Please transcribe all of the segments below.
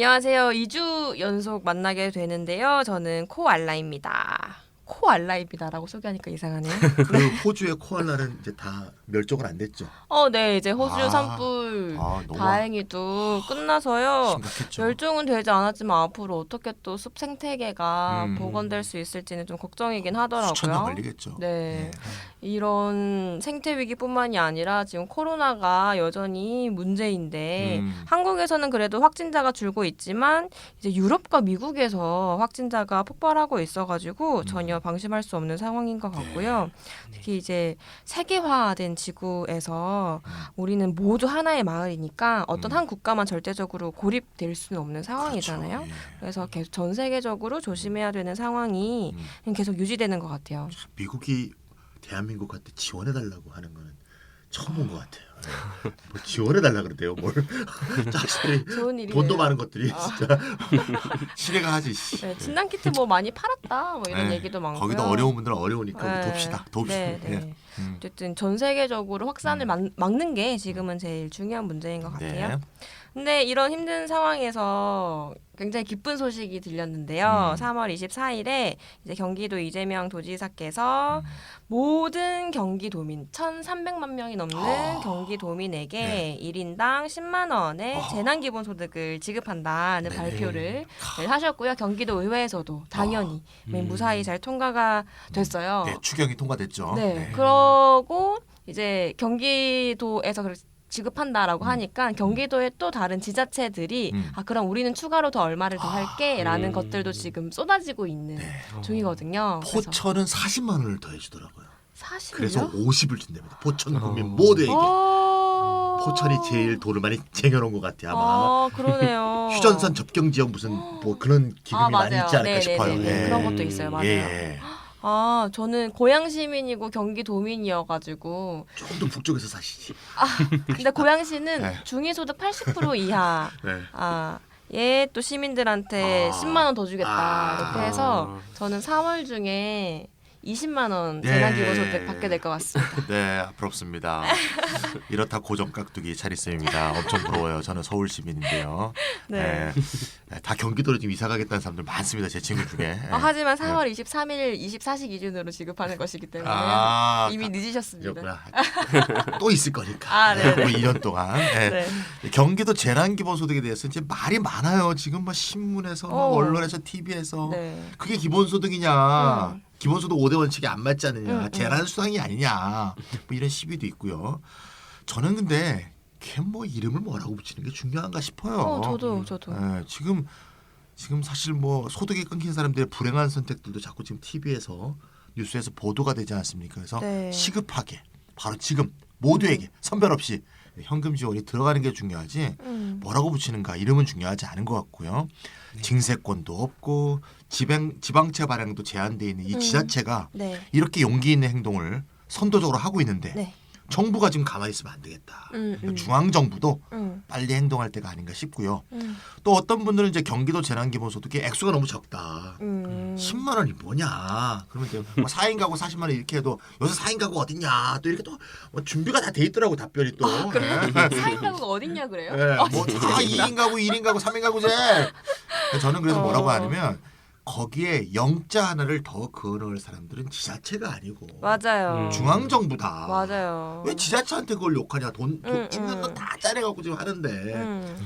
안녕하세요. 2주 연속 만나게 되는데요. 저는 코알라입니다. 코알라입니다라고 소개하니까 이상하네요. 그 호주의 코알라는 이제 다 멸종은 안 됐죠. 네, 이제 호주 아, 산불 너무 다행히도 끝나서요. 심각했죠. 멸종은 되지 않았지만 앞으로 어떻게 또 숲 생태계가 음. 복원될 수 있을지는 좀 걱정이긴 수천 년 하더라고요. 걸리겠죠. 네. 이런 생태 위기뿐만이 아니라 지금 코로나가 여전히 문제인데 한국에서는 그래도 확진자가 줄고 있지만 이제 유럽과 미국에서 확진자가 폭발하고 있어가지고 전혀 방심할 수 없는 상황인 것 같고요. 특히 이제 세계화된 지구에서 우리는 모두 하나의 마을이니까 어떤 한 국가만 절대적으로 고립될 수는 없는 상황이잖아요. 그렇죠. 예. 그래서 계속 전 세계적으로 조심해야 되는 상황이 계속 유지되는 것 같아요. 미국이 대한민국한테 지원해달라고 하는 거는 처음 본 것 같아요. 예. 뭐 지원해달라 그러대요. 뭘 자신들이 좋은 일이네요. 돈도 많은 것들이 진짜 시내가 하지. 네, 진단 키트 뭐 많이 팔았다 뭐 이런 예. 얘기도 많고요. 거기도 어려운 분들은 어려우니까 네. 돕시다. 네, 네. 예. 어쨌든 전 세계적으로 확산을 막는 게 지금은 제일 중요한 문제인 것 같아요. 네. 근데 이런 힘든 상황에서 굉장히 기쁜 소식이 들렸는데요. 3월 24일에 이제 경기도 이재명 도지사께서 모든 경기도민 1,300만 명이 넘는 경기도민에게 1인당 10만 원의 재난기본소득을 지급한다는 발표를 하셨고요. 경기도 의회에서도 당연히 무사히 잘 통과가 됐어요. 네, 추경이 통과됐죠. 네. 그러고 이제 경기도에서 지급한다라고 하니까 경기도의 또 다른 지자체들이 그럼 우리는 추가로 더 얼마를 더 할게라는 것들도 지금 쏟아지고 있는 중이거든요. 포천은 40만 원을 더 해주더라고요. 40이요? 그래서 50을 준답니다. 포천 국민 모두에게. 포천이 제일 돈을 많이 쟁여놓은 것 같아요. 아마 그러네요. 휴전선 접경 지역 무슨 뭐 그런 기금이 많이 맞아요. 있지 않을까 네네네네. 싶어요. 예. 그런 것도 있어요. 맞아요. 예. 저는 고양 시민이고 경기도민이어가지고 조금 더 북쪽에서 사시지. 근데 고양시는 네. 중위소득 80% 이하 네. 얘 또 시민들한테 10만 원 더 주겠다 이렇게 아. 해서 저는 4월 중에 20만 원 네. 재난기본소득 받게 될 것 같습니다. 네, 부럽습니다. 이렇다 고정 깍두기 차리쌤입니다. 엄청 부러워요. 저는 서울 시민인데요. 네. 다 경기도로 지금 이사 가겠다는 사람들 많습니다. 제 친구 중에. 하지만 4월 23일 24시 기준으로 지급하는 것이기 때문에 이미 늦으셨습니다. 그렇구나. 또 있을 거니까. 네. 뭐 2년 동안. 네. 네. 경기도 재난기본소득에 대해서 이제 말이 많아요. 지금 뭐 신문에서, 뭐 언론에서, TV에서 네. 그게 기본소득이냐? 기본소득 5대 원칙에 안 맞지 않느냐? 재난수당이 아니냐? 뭐 이런 시비도 있고요. 저는 근데 걔 뭐 이름을 뭐라고 붙이는 게 중요한가 싶어요. 저도. 지금 사실 뭐 소득이 끊긴 사람들의 불행한 선택들도 자꾸 지금 TV에서 뉴스에서 보도가 되지 않습니까? 그래서 네. 시급하게 바로 지금 모두에게 선별 없이 현금 지원이 들어가는 게 중요하지 뭐라고 붙이는가 이름은 중요하지 않은 것 같고요. 징세권도 없고 지방채 발행도 제한돼 있는 이 지자체가 네. 이렇게 용기 있는 행동을 선도적으로 하고 있는데 네. 정부가 지금 가만히 있으면 안 되겠다. 그러니까 음. 중앙정부도 빨리 행동할 때가 아닌가 싶고요. 또 어떤 분들은 이제 경기도 재난기본소득의 액수가 너무 적다. 10만 원이 뭐냐. 그러면 이제 뭐 4인 가구 40만 원 이렇게 해도 요새 4인 가구 어딨냐. 또 이렇게 또 뭐 준비가 다 돼 있더라고 답변이 또. 그래요? 사인 가구가 어딨냐 그래요? 뭐 2인 가구, 1인 가구, 3인 가구제. 저는 그래서 뭐라고 하냐면 거기에 영자 하나를 더 그어넣을 사람들은 지자체가 아니고 맞아요. 중앙정부다. 맞아요. 왜 지자체한테 그걸 욕하냐. 돈 주는 건 다 짜내갖고 지금 하는데.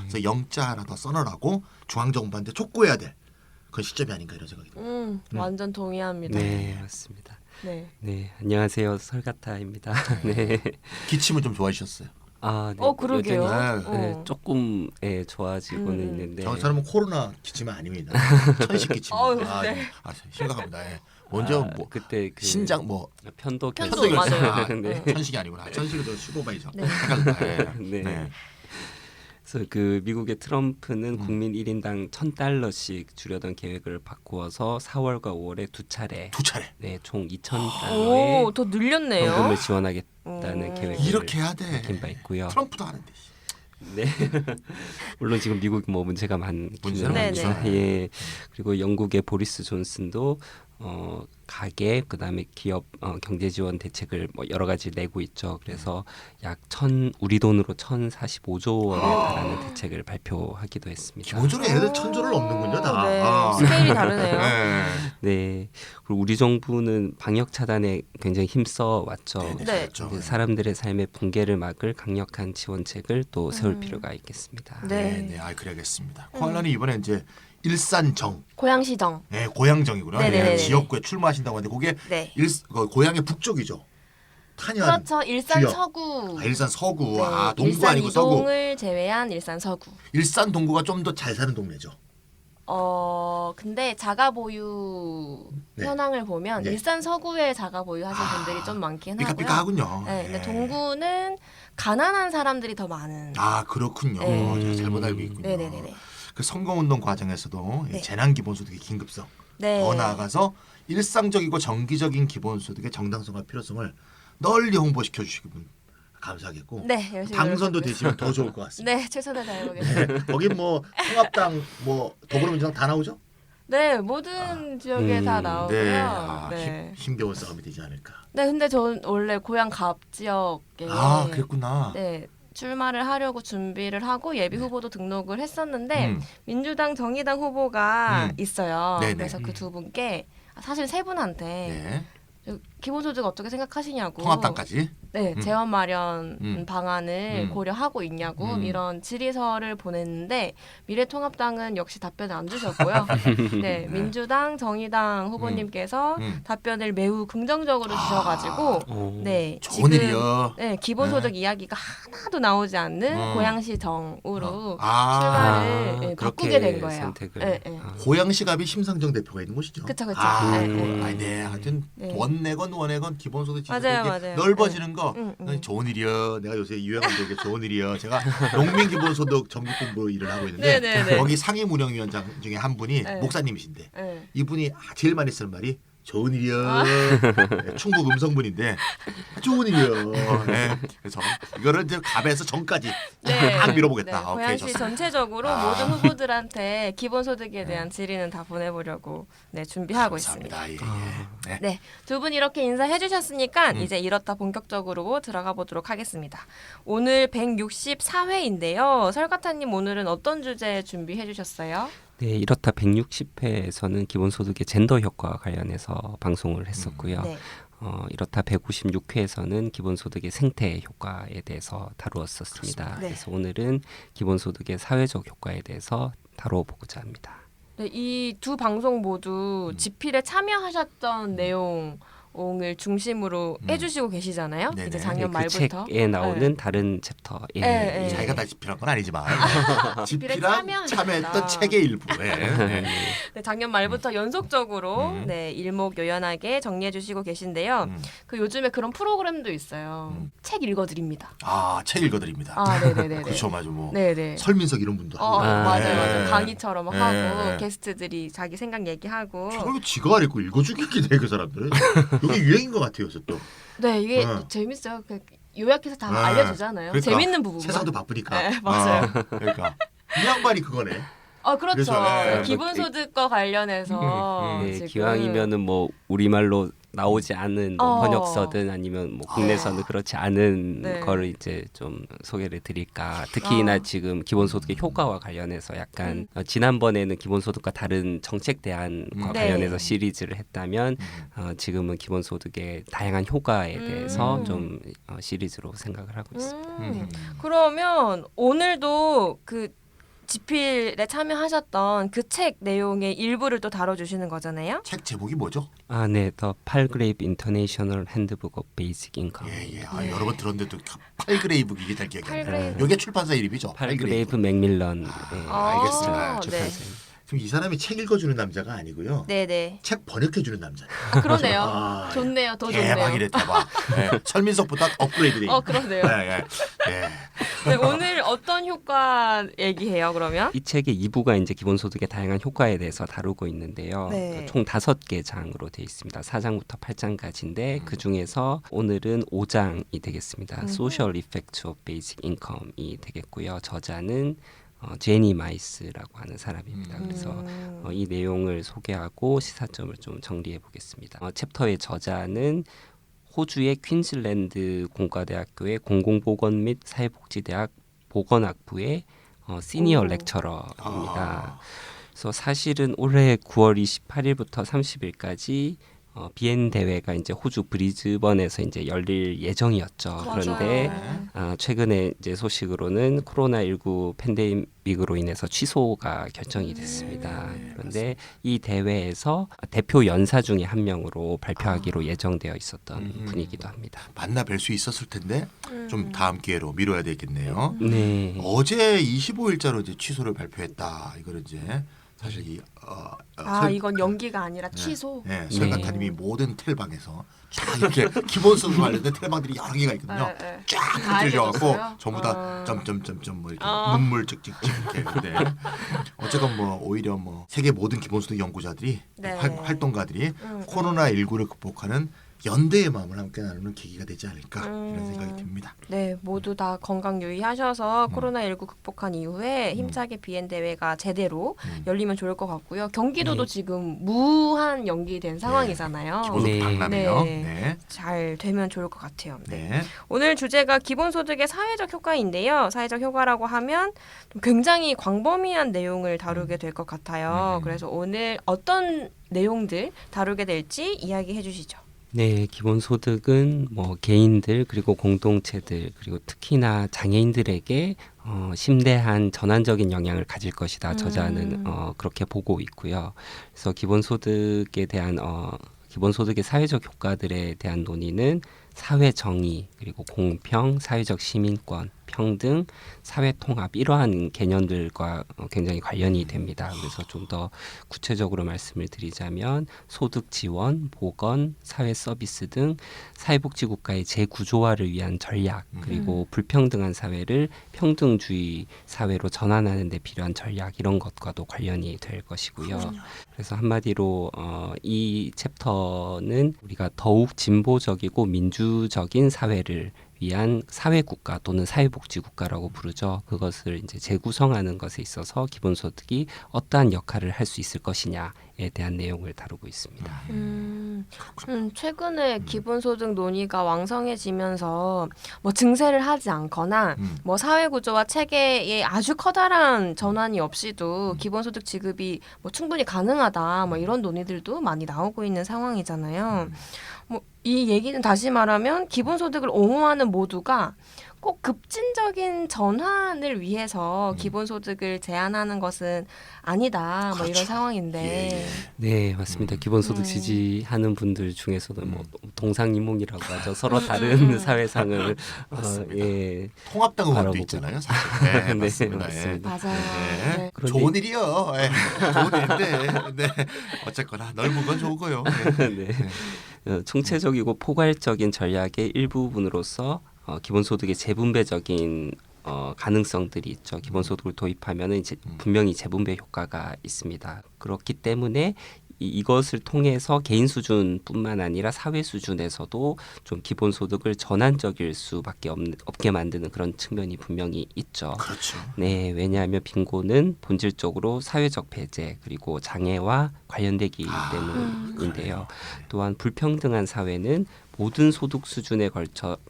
그래서 영자 하나 더 써넣으라고 중앙정부한테 촉구해야 될 그런 시점이 아닌가 이런 생각이 듭니다. 완전 동의합니다. 네, 맞습니다. 네. 네, 안녕하세요. 설가타입니다. 네. 기침을 좀 좋아하셨어요. 네. 그러게요. 여전히, 네. 네, 조금 좋아지고는 있는데. 저 사람은 코로나 기침은 아닙니다. 천식 기침. 네. 심각합니다. 예. 먼저 뭐 그때 그 신장 뭐 편도 편도, 결석. 맞아요. 네. 천식이 아니구나. 천식은 저 15바이죠. 네. 네. 네. 그래서 그 미국의 트럼프는 국민 1인당 $1,000씩 주려던 계획을 바꾸어서 4월과 5월에 두 차례 네, 총 $2,000의 더 늘렸네요. 현금을 지원하겠다는 계획을 이렇게 해야 돼. 밝힌 바 있고요. 트럼프도 하는데. 네. 물론 지금 미국 뭐 문제가 문제는 많기는 많죠. 합니다. 예. 그리고 영국의 보리스 존슨도 가계 그다음에 기업 경제 지원 대책을 뭐 여러 가지 내고 있죠. 그래서 약 우리 돈으로 1,045조 원에 달하는 대책을 발표하기도 했습니다. 기본적으로 얘네들 1,000조를 넘는군요, 다. 네. 아. 스케일이 다르네요. 네. 네. 그리고 우리 정부는 방역 차단에 굉장히 힘써 왔죠. 네, 네. 그렇죠. 사람들의 삶의 붕괴를 막을 강력한 지원책을 또 세울 필요가 있겠습니다. 네. 네, 그래야겠습니다. 코알라는 이번에 이제 일산정, 고양시정. 네, 고향정이구나. 네네네네. 네, 지역구에 출마하신다고 하는데 그게 네. 고향의 북쪽이죠. 탄현. 그렇죠. 일산 주역. 서구. 일산 서구. 네. 동구 일산 아니고 서구. 이동을 제외한 일산 서구. 일산 동구가 좀 더 잘 사는 동네죠. 근데 자가 보유 네. 현황을 보면 네. 일산 서구에 자가 보유하신 분들이 좀 많긴 하고요. 삐까삐까하군요. 네, 근데 동구는 가난한 사람들이 더 많은. 아, 그렇군요. 네. 제가 잘못 알고 있군요. 네네네. 그 선거운동 과정에서도 네. 재난기본소득의 긴급성, 네. 더 나아가서 일상적이고 정기적인 기본소득의 정당성과 필요성을 널리 홍보시켜 주시면 감사하겠고 네, 열심히 당선도 노력하겠습니다. 되시면 더 좋을 것 같습니다. 네, 최선을 다해보겠습니다. 네. 거기 뭐 통합당, 뭐 더불어민주당 다 나오죠? 네, 모든 지역에 다 나오고요. 네, 네. 힘겨운 싸움이 되지 않을까. 네, 근데 전 원래 고향 갑 지역에 그랬구나. 네, 출마를 하려고 준비를 하고 예비 후보도 등록을 했었는데 민주당 정의당 후보가 있어요. 네네. 그래서 그 두 분께 사실 세 분한테 네. 기본소득 어떻게 생각하시냐고 통합당까지. 네, 재원 마련 방안을 음. 고려하고 있냐고 이런 질의서를 보냈는데 미래통합당은 역시 답변을 안 주셨고요. 네, 민주당, 정의당 후보님께서 답변을 매우 긍정적으로 주셔가지고 네, 좋은 일이요. 네, 기본소득 이야기가 하나도 나오지 않는 고양시 정으로 아, 출마를 네, 그렇게 바꾸게 된 거예요. 선택을. 네, 네. 고양시갑이 심상정 대표가 있는 곳이죠. 그쵸, 그쵸. 네. 하여튼 네. 원내건 기본소득 맞아요, 지수가 맞아요. 넓어지는 거 응. 좋은 일이요. 내가 요새 유행하는 게 좋은 일이요. 제가 농민 기본소득 정기본부 일을 하고 있는데 네네네. 거기 상임 운영위원장 중에 한 분이 네. 목사님이신데 네. 이분이 제일 많이 쓰는 말이 좋은 일이요. 네, 충북 음성분인데 좋은 일이요. 네. 그래서 이거를 이제 갑에서 정까지 딱 밀어보겠다. 네, 오케이, 고양시 좋습니다. 전체적으로 모든 후보들한테 기본소득에 대한 질의는 다 보내보려고 네, 준비하고 있습니다. 감사합니다. 예. 네. 네, 두 분 이렇게 인사해 주셨으니까 이제 이렇다 본격적으로 들어가 보도록 하겠습니다. 오늘 164회인데요. 설가타님 오늘은 어떤 주제 준비해 주셨어요? 네, 이렇다 160회에서는 기본소득의 젠더 효과와 관련해서 방송을 했었고요. 네. 이렇다 156회에서는 기본소득의 생태 효과에 대해서 다루었었습니다. 네. 그래서 오늘은 기본소득의 사회적 효과에 대해서 다뤄보고자 합니다. 네, 이 두 방송 모두 집필에 참여하셨던 내용을 중심으로 해주시고 계시잖아요. 네네. 이제 작년 그 말부터. 책에 나오는 네. 다른 챕터에 네. 자기가 다 집필한 건 아니지만 집필한 참여하셨다. 참여했던 책의 일부에 네. 네, 작년 말부터 연속적으로 네, 일목요연하게 정리해 주시고 계신데요. 그 요즘에 그런 프로그램도 있어요. 책 읽어드립니다. 책 읽어드립니다. 아, 네네네. 그렇죠, 맞아 뭐 네네. 설민석 이런 분도 하고. 맞아요, 네. 맞아요. 강의처럼 네. 하고 게스트들이 자기 생각 얘기하고. 저거 지가 안 읽고 읽어주겠기 돼, 그 사람들. 이게 유행인 것 같아요, 요새 또. 네, 이게 재밌어요. 그 요약해서 다 알려주잖아요. 그러니까 재밌는 부분만. 세상도 바쁘니까. 네, 맞아요. 그러니까 이 양반이 그거네. 그렇죠. 그래서, 기본소득과 관련해서 네, 지금 기왕이면은 뭐 우리말로 나오지 않은 뭐 번역서든 아니면 뭐 국내서는 그렇지 않은 네. 거를 이제 좀 소개를 드릴까. 특히나 지금 기본소득의 효과와 관련해서 약간 지난번에는 기본소득과 다른 정책 대안과 네. 관련해서 시리즈를 했다면 지금은 기본소득의 다양한 효과에 대해서 좀 시리즈로 생각을 하고 있습니다. 그러면 오늘도 그 집필에 참여하셨던 그 책 내용의 일부를 또 다뤄주시는 거잖아요. 책 제목이 뭐죠? 네, The Palgrave International Handbook of Basic Income. 예. 여러 번 들었는데 또 팔그레이브 이게 잘 기억이 안 나요. 팔그레이브. 이게 출판사 이름이죠. 팔그레이브 맥밀런 알겠습니다. 출판사. 지금 이 사람이 책 읽어주는 남자가 아니고요. 네네. 책 번역해주는 남자. 그러네요. 좋네요. 더 좋네요. 대박이래 대박. 네. 설민석보다 업그레이드돼. 그러네요. 네. 네, 오늘 어떤 효과 얘기해요, 그러면? 이 책의 2부가 이제 기본소득의 다양한 효과에 대해서 다루고 있는데요. 네. 총 5개 장으로 되어 있습니다. 4장부터 8장까지인데 그 중에서 오늘은 5장이 되겠습니다. Social Effects of Basic Income이 되겠고요. 저자는 제니 마이스라고 하는 사람입니다. 그래서 이 내용을 소개하고 시사점을 좀 정리해 보겠습니다. 챕터의 저자는 호주의 퀸즐랜드 공과대학교의 공공보건 및 사회복지대학 보건학부의 시니어 렉처러입니다. 그래서 사실은 올해 9월 28일부터 30일까지 비엔 대회가 이제 호주 브리즈번에서 이제 열릴 예정이었죠. 그런데 최근에 이제 소식으로는 코로나19 팬데믹으로 인해서 취소가 결정이 됐습니다. 그런데 이 대회에서 대표 연사 중에 한 명으로 발표하기로 예정되어 있었던 분이기도 합니다. 만나 뵐 수 있었을 텐데 좀 다음 기회로 미뤄야 되겠네요. 네. 어제 25일자로 이제 취소를 발표했다. 이거는 이제 사실 이건 연기가 아니라 취소. 네, 설가타님이 모든 텔방에서 쫙 이렇게 기본소득 관련된 텔방들이 여러 개가 있거든요. 쫙 흩어져갖고 전부 다 점점점점 뭐 이렇게 눈물 찍찍찍 이렇게. 네. 어쨌건 뭐 오히려 뭐 세계 모든 기본소득 연구자들이 활동가들이 코로나19를 극복하는 연대의 마음을 함께 나누는 계기가 되지 않을까 이런 생각이 듭니다. 네, 모두 다 건강 유의하셔서 코로나19 극복한 이후에 힘차게 비엔 대회가 제대로 열리면 좋을 것 같고요. 경기도도 지금 무한 연기된 상황이잖아요. 기본소득 박람회요. 네. 잘 되면 좋을 것 같아요. 네. 오늘 주제가 기본소득의 사회적 효과인데요. 사회적 효과라고 하면 굉장히 광범위한 내용을 다루게 될 것 같아요. 그래서 오늘 어떤 내용들 다루게 될지 이야기해 주시죠. 네, 기본소득은 뭐 개인들 그리고 공동체들 그리고 특히나 장애인들에게 심대한 전환적인 영향을 가질 것이다. 저자는 그렇게 보고 있고요. 그래서 기본소득에 대한 기본소득의 사회적 효과들에 대한 논의는 사회 정의 그리고 공평, 사회적 시민권, 평등, 사회 통합 이러한 개념들과 굉장히 관련이 됩니다. 그래서 좀 더 구체적으로 말씀을 드리자면 소득 지원, 보건, 사회 서비스 등 사회복지 국가의 재구조화를 위한 전략 그리고 불평등한 사회를 평등주의 사회로 전환하는 데 필요한 전략 이런 것과도 관련이 될 것이고요. 그래서 한마디로 이 챕터는 우리가 더욱 진보적이고 민주적인 사회를 위한 사회국가 또는 사회복지국가라고 부르죠. 그것을 이제 재구성하는 것에 있어서 기본소득이 어떠한 역할을 할 수 있을 것이냐에 대한 내용을 다루고 있습니다. 최근에 기본소득 논의가 왕성해지면서 뭐 증세를 하지 않거나 뭐 사회구조와 체계에 아주 커다란 전환이 없이도 기본소득 지급이 뭐 충분히 가능하다 뭐 이런 논의들도 많이 나오고 있는 상황이잖아요. 뭐 이 얘기는 다시 말하면 기본소득을 옹호하는 모두가 꼭 급진적인 전환을 위해서 기본소득을 제한하는 것은 아니다. 뭐 이런 상황인데. 네, 맞습니다. 기본소득 지지하는 분들 중에서도 뭐 동상이몽이라고 하죠. 서로 다른 사회상을 통합당 의원도 있잖아요. 사실. 네, 맞습니다. 맞습니다. 맞아요. 네. 좋은 일이요. 좋은 일인데. 네. 어쨌거나 넓은 건 좋은 거요. 네. 총체적이고 포괄적인 전략의 일부분으로서 기본소득의 재분배적인 가능성들이 있죠. 기본소득을 도입하면은 이제 분명히 재분배 효과가 있습니다. 그렇기 때문에 이것을 통해서 개인 수준뿐만 아니라 사회 수준에서도 좀 기본소득을 전환적일 수밖에 없게 만드는 그런 측면이 분명히 있죠. 그렇죠. 네, 왜냐하면 빈곤은 본질적으로 사회적 배제 그리고 장애와 관련되기 때문인데요. 또한 불평등한 사회는 모든 소득 수준에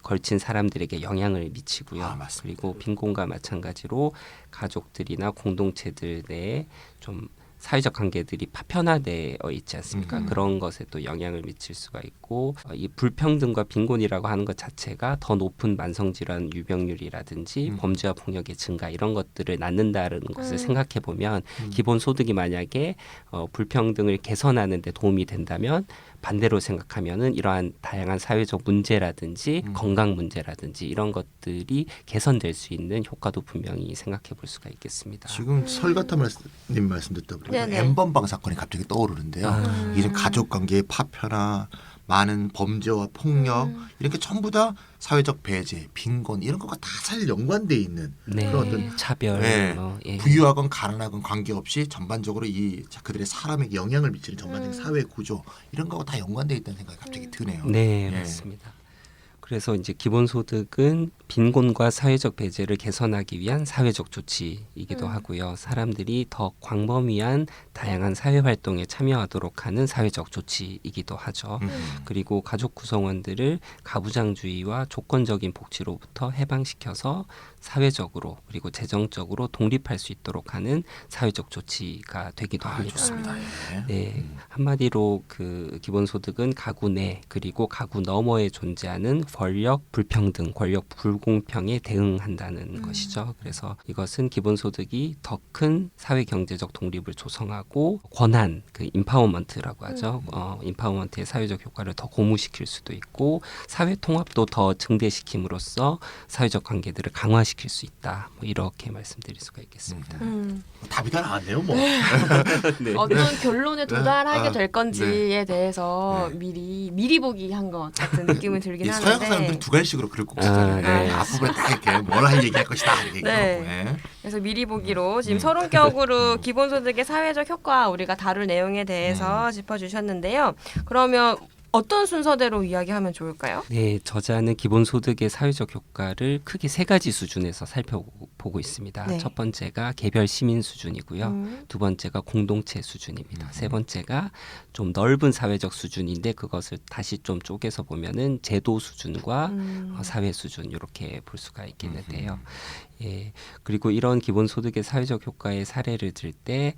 걸친 사람들에게 영향을 미치고요. 그리고 빈곤과 마찬가지로 가족들이나 공동체들 내에 좀 사회적 관계들이 파편화되어 있지 않습니까? 그런 것에 또 영향을 미칠 수가 있고 이 불평등과 빈곤이라고 하는 것 자체가 더 높은 만성질환 유병률이라든지 범죄와 폭력의 증가 이런 것들을 낳는다는 것을 생각해 보면 기본소득이 만약에 불평등을 개선하는 데 도움이 된다면 반대로 생각하면은 이러한 다양한 사회적 문제라든지 건강 문제라든지 이런 것들이 개선될 수 있는 효과도 분명히 생각해 볼 수가 있겠습니다. 지금 설가타님 말씀 듣다 보니까 N번방 사건이 갑자기 떠오르는데요. 이게 좀 가족관계의 파편화, 많은 범죄와 폭력 이렇게 전부 다 사회적 배제, 빈곤 이런 것과 다 사실 연관돼 있는 그런 어떤 차별, 부유하건 가난하건 관계없이 전반적으로 이 그들의 사람에게 영향을 미치는 전반적인 사회 구조 이런 거하고 다 연관돼 있다는 생각이 갑자기 드네요. 네, 맞습니다. 그래서 이제 기본소득은 빈곤과 사회적 배제를 개선하기 위한 사회적 조치이기도 하고요. 사람들이 더 광범위한 다양한 사회 활동에 참여하도록 하는 사회적 조치이기도 하죠. 그리고 가족 구성원들을 가부장주의와 조건적인 복지로부터 해방시켜서 사회적으로 그리고 재정적으로 독립할 수 있도록 하는 사회적 조치가 되기도 합니다. 좋습니다. 예. 네, 한마디로 그 기본소득은 가구 내 그리고 가구 너머에 존재하는 권력 불평등, 권력 불공평에 대응한다는 것이죠. 그래서 이것은 기본소득이 더 큰 사회 경제적 독립을 조성하고 권한, 그 임파워먼트라고 하죠. 임파워먼트의 사회적 효과를 더 고무시킬 수도 있고 사회 통합도 더 증대시킴으로써 사회적 관계들을 강화시킬 수 있다. 뭐 이렇게 말씀드릴 수가 있겠습니다. 답이 다 나왔네요, 뭐. 네. 어떤 결론에 도달하게 아, 될 건지에 대해서 네. 미리 보기 한 것 같은 느낌이 들긴 이 서양 하는데 사람들은 두 가지씩으로 글을 꼭 쓰잖아요. 네. 앞부분에 딱 이렇게 뭘 할 얘기할 것이다 이렇게 네. 얘기하고. 예. 그래서 미리 보기로 지금 서론격으로 기본소득의 사회적 효과 우리가 다룰 내용에 대해서 짚어주셨는데요. 그러면 어떤 순서대로 이야기하면 좋을까요? 네, 저자는 기본소득의 사회적 효과를 크게 세 가지 수준에서 살펴보고 있습니다. 네. 첫 번째가 개별 시민 수준이고요. 두 번째가 공동체 수준입니다. 세 번째가 좀 넓은 사회적 수준인데 그것을 다시 좀 쪼개서 보면은 제도 수준과 사회 수준 이렇게 볼 수가 있겠는데요. 예, 그리고 이런 기본소득의 사회적 효과의 사례를 들 때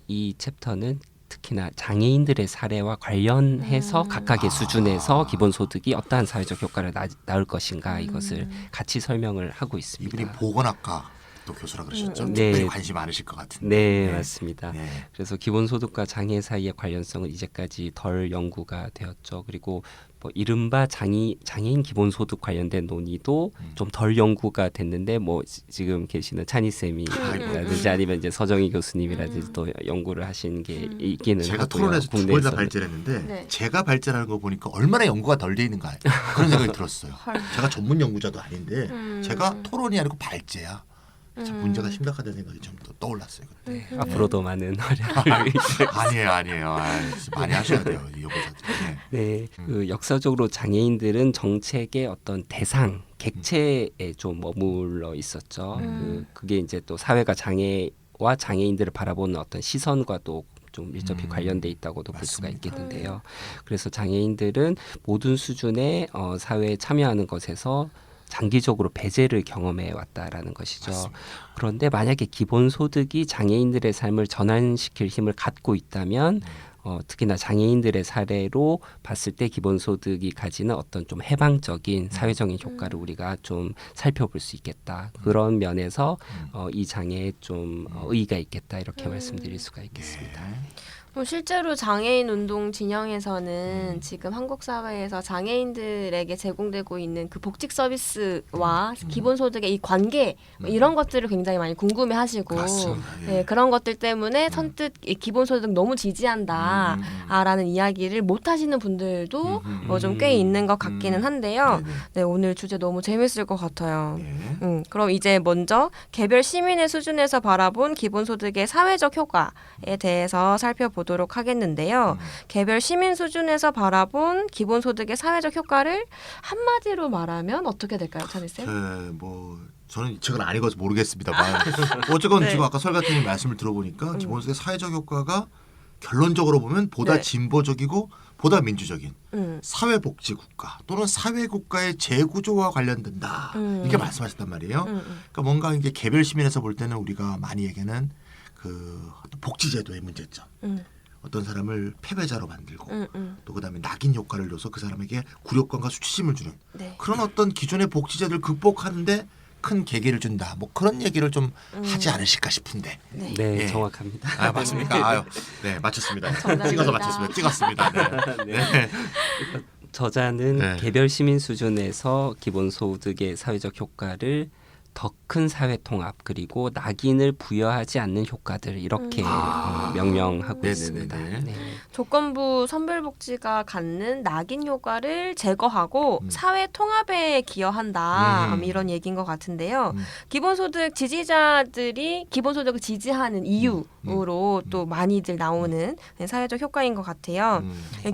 이 챕터는 특히나 장애인들의 사례와 관련해서 각각의 수준에서 기본소득이 어떠한 사회적 효과를 낳을 것인가 이것을 같이 설명을 하고 있습니다. 이분이 보건학과 또 교수라 그러셨죠. 네. 특별히 관심 많으실 것 같은데. 네, 맞습니다. 네. 그래서 기본소득과 장애 사이의 관련성은 이제까지 덜 연구가 되었죠. 그리고 뭐 이른바 장애인 기본소득 관련된 논의도 좀 덜 연구가 됐는데 뭐 지금 계시는 찬희 쌤이라든지 아니면 이제 서정희 교수님이라든지 또 연구를 하신 게 있기는 제가 하고요. 토론에서 두 번이나 국내에서는. 발제했는데 네. 제가 발제하는 거 보니까 얼마나 연구가 덜 돼 있는가 그런 생각이 들었어요. 헐. 제가 전문 연구자도 아닌데 제가 토론이 아니고 발제야. 참 문제가 심각하다는 생각이 좀 더 떠올랐어요. 그때. 네, 앞으로도 많은 활약을 아니에요. 많이 하셔야 돼요, 이 연구자들. 네. 네, 그 역사적으로 장애인들은 정책의 어떤 대상, 객체에 좀 머물러 있었죠. 그게 이제 또 사회가 장애와 장애인들을 바라보는 어떤 시선과도 좀 밀접히 관련돼 있다고도 볼 수가 맞습니다. 있겠는데요. 그래서 장애인들은 모든 수준의 사회에 참여하는 것에서 장기적으로 배제를 경험해 왔다라는 것이죠. 맞습니다. 그런데 만약에 기본소득이 장애인들의 삶을 전환시킬 힘을 갖고 있다면 특히나 장애인들의 사례로 봤을 때 기본소득이 가지는 어떤 좀 해방적인 사회적인 효과를 우리가 좀 살펴볼 수 있겠다. 그런 면에서 이 장애에 좀 의의가 있겠다 이렇게 말씀드릴 수가 있겠습니다. 실제로 장애인 운동 진영에서는 지금 한국 사회에서 장애인들에게 제공되고 있는 그 복직 서비스와 기본소득의 이 관계 이런 것들을 굉장히 많이 궁금해하시고 맞습니다. 예. 네, 그런 것들 때문에 선뜻 이 기본소득 너무 지지한다라는 이야기를 못 하시는 분들도 좀 꽤 있는 것 같기는 한데요. 네네. 네, 오늘 주제 너무 재밌을 것 같아요. 예. 그럼 이제 먼저 개별 시민의 수준에서 바라본 기본소득의 사회적 효과에 대해서 살펴보도록 하겠는데요. 개별 시민 수준에서 바라본 기본소득의 사회적 효과를 한마디로 말하면 어떻게 될까요, 찬희쌤? 저는 이 책은 안 읽어서 모르겠습니다만 어쨌건 네. 지금 아까 설가팀님 말씀을 들어보니까 기본소득의 사회적 효과가 결론적으로 보면 보다 네. 진보적이고 보다 민주적인 사회복지국가 또는 사회국가의 재구조와 관련된다 이렇게 말씀하셨단 말이에요. 그러니까 뭔가 이게 개별 시민에서 볼 때는 우리가 많이 얘기하는 그 복지제도의 문제점. 어떤 사람을 패배자로 만들고 또 그다음에 낙인 효과를 줘서 그 사람에게 굴욕감과 수치심을 주는 네. 그런 어떤 기존의 복지제도를 극복하는데 큰 계기를 준다. 뭐 그런 얘기를 좀 하지 않으실까 싶은데. 네. 네, 예. 정확합니다. 맞습니까? 아유, 네, 맞췄습니다. 정답입니다. 찍어서 맞췄습니다. 찍었습니다. 네. 네. 저자는 네. 개별 시민 수준에서 기본소득의 사회적 효과를 더 큰 사회 통합 그리고 낙인을 부여하지 않는 효과들 이렇게 명명하고 네네네네. 있습니다. 네. 조건부 선별복지가 갖는 낙인 효과를 제거하고 사회 통합에 기여한다 이런 얘기인 것 같은데요. 기본소득 지지자들이 기본소득을 지지하는 이유로 또 많이들 나오는 사회적 효과인 것 같아요.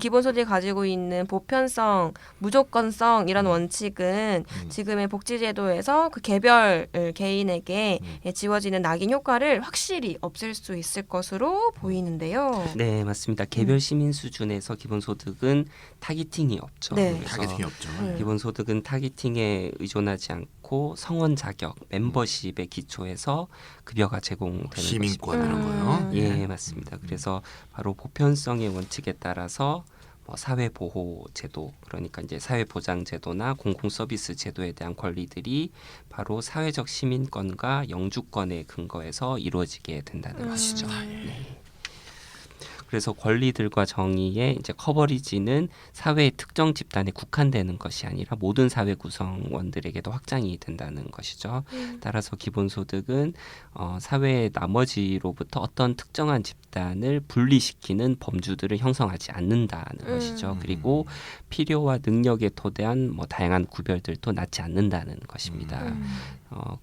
기본소득이 가지고 있는 보편성, 무조건성 이런 원칙은 지금의 복지제도에서 그 개별 개인에게 지워지는 낙인 효과를 확실히 없앨 수 있을 것으로 보이는데요. 네, 맞습니다. 개별 시민 수준에서 기본소득은 타깃팅이 없죠. 네. 그래서 타겟팅이 없죠. 기본소득은 타깃팅에 의존하지 않고 성원 자격, 멤버십에 기초해서 급여가 제공되는 시민권 것입니다. 이런 거요. 예, 맞습니다. 그래서 바로 보편성의 원칙에 따라서 뭐 사회보호제도 그러니까 이제 사회보장제도나 공공서비스 제도에 대한 권리들이 바로 사회적 시민권과 영주권에 근거해서 이루어지게 된다는 것이죠. 네. 그래서 권리들과 정의의 이제 커버리지는 사회의 특정 집단에 국한되는 것이 아니라 모든 사회 구성원들에게도 확장이 된다는 것이죠. 따라서 기본소득은 사회의 나머지로부터 어떤 특정한 집단을 분리시키는 범주들을 형성하지 않는다는 것이죠. 그리고 필요와 능력에 토대한 뭐 다양한 구별들도 낳지 않는다는 것입니다.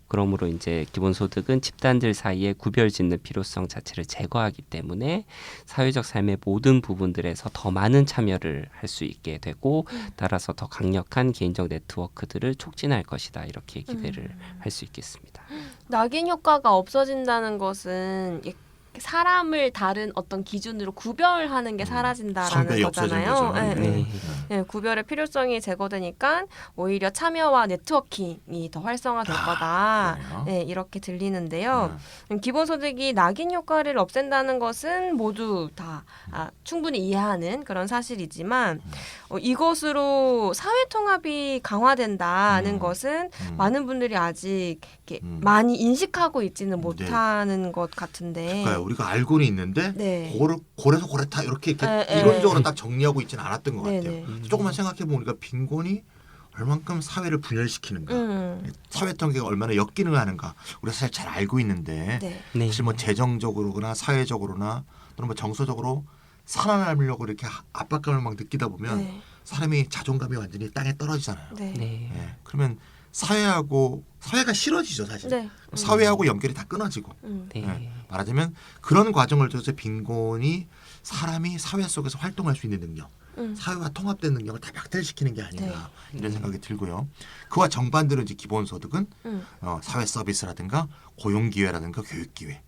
그러므로 이제 기본소득은 집단들 사이에 구별짓는 필요성 자체를 제거하기 때문에 사회적 삶의 모든 부분들에서 더 많은 참여를 할 수 있게 되고 따라서 더 강력한 개인적 네트워크들을 촉진할 것이다. 이렇게 기대를 할 수 있겠습니다. 낙인 효과가 없어진다는 것은 사람을 다른 어떤 기준으로 구별하는 게 사라진다라는 성별이 없어지는 거잖아요. 거죠. 네, 네. 네. 네, 구별의 필요성이 제거되니까 오히려 참여와 네트워킹이 더 활성화될 거다. 그래요? 네, 이렇게 들리는데요. 기본소득이 낙인 효과를 없앤다는 것은 모두 다 충분히 이해하는 그런 사실이지만 이것으로 사회통합이 강화된다는 것은 많은 분들이 아직 이렇게 많이 인식하고 있지는 못하는 것 같은데. 그러니까 우리가 알고는 있는데 네. 고래서 고래타 이렇게 네, 이론적으로 딱 정리하고 있지는 않았던 것 네, 같아요. 네. 조금만 생각해보면 우리가 빈곤이 얼만큼 사회를 분열시키는가, 사회 통계가 얼마나 역기능을 하는가 우리가 사실 잘 알고 있는데 네. 네. 사실 뭐 재정적으로나 사회적으로나 또는 뭐 정서적으로 살아남으려고 이렇게 압박감을 막 느끼다 보면 네. 사람이 자존감이 완전히 땅에 떨어지잖아요. 네. 네. 예, 그러면 사회가 싫어지죠 사실. 네. 사회하고 연결이 다 끊어지고. 네. 예, 말하자면 그런 과정을 통해서 빈곤이 사람이 사회 속에서 활동할 수 있는 능력, 사회와 통합된 능력을 다 박탈시키는 게 아닌가 이런 생각이 들고요. 그와 정반대로 이제 기본소득은 사회 서비스라든가 고용기회라든가 교육기회,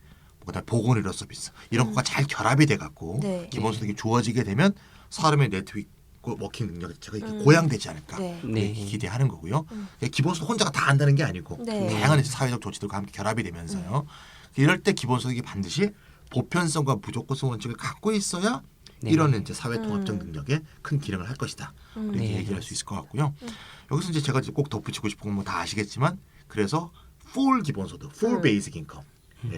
그다음에 보건의료 서비스 이런 것과 잘 결합이 돼갖고 네. 기본소득이 주어지게 되면 사람의 네트워킹 능력 자체가 이렇게 고양되지 않을까 네. 네. 기대하는 거고요. 기본소득 혼자가 다 한다는 게 아니고 네. 다양한 이제 사회적 조치들과 함께 결합이 되면서요. 이럴 때 기본소득이 반드시 보편성과 무조건성 원칙을 갖고 있어야 네. 이런 이제 사회 통합적 능력에 큰 기능을 할 것이다. 이렇게 네. 얘기할 수 있을 것 같고요. 여기서 이제 제가 꼭 덧붙이고 싶은 건 뭐 다 아시겠지만 그래서 full 기본소득, full basic income,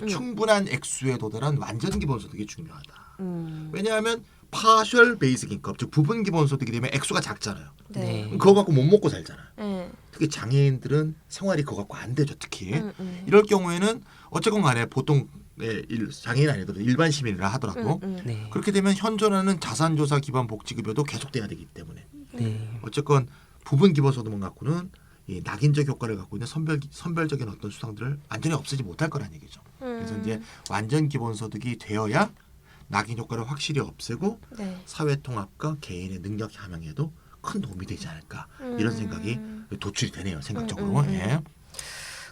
충분한 액수에 도달한 완전 기본소득이 중요하다. 왜냐하면 partial basic income, 즉 부분 기본소득이 되면 액수가 작잖아요. 네. 그거 갖고 못 먹고 살잖아요. 네. 특히 장애인들은 생활이 그거 갖고 안 되죠. 특히 이럴 경우에는 어쨌건 간에 보통 장애인 아니더라도 일반 시민이라 하더라도 네. 그렇게 되면 현존하는 자산조사 기반 복지급여도 계속돼야 되기 때문에 네. 어쨌건 부분 기본소득만 갖고는 이 낙인적 효과를 갖고 있는 선별적인 어떤 수당들을 완전히 없애지 못할 거란 얘기죠. 그래서 이제 완전 기본소득이 되어야 낙인 효과를 확실히 없애고 네. 사회 통합과 개인의 능력 함양에도 큰 도움이 되지 않을까 이런 생각이 도출이 되네요. 생각적으로. 예.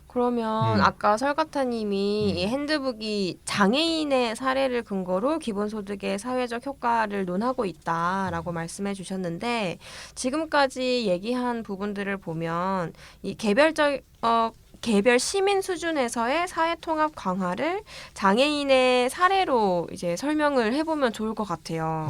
그러면 아까 설가타님이 이 핸드북이 장애인의 사례를 근거로 기본소득의 사회적 효과를 논하고 있다라고 말씀해 주셨는데 지금까지 얘기한 부분들을 보면 이 개별 시민 수준에서의 사회 통합 강화를 장애인의 사례로 이제 설명을 해보면 좋을 것 같아요.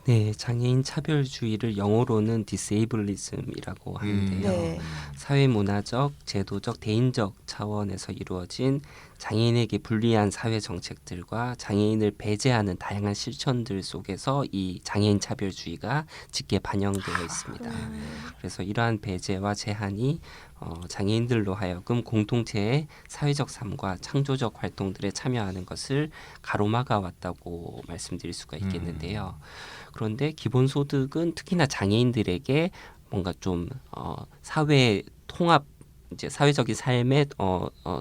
네, 장애인 차별주의를 영어로는 disableism이라고 하는데요. 네. 사회 문화적, 제도적, 대인적 차원에서 이루어진 장애인에게 불리한 사회 정책들과 장애인을 배제하는 다양한 실천들 속에서 이 장애인 차별주의가 짙게 반영되어 있습니다. 그래서 이러한 배제와 제한이 장애인들로 하여금 공동체의 사회적 삶과 창조적 활동들에 참여하는 것을 가로막아 왔다고 말씀드릴 수가 있겠는데요. 그런데 기본소득은 특히나 장애인들에게 뭔가 좀 사회 통합 이제 사회적인 삶에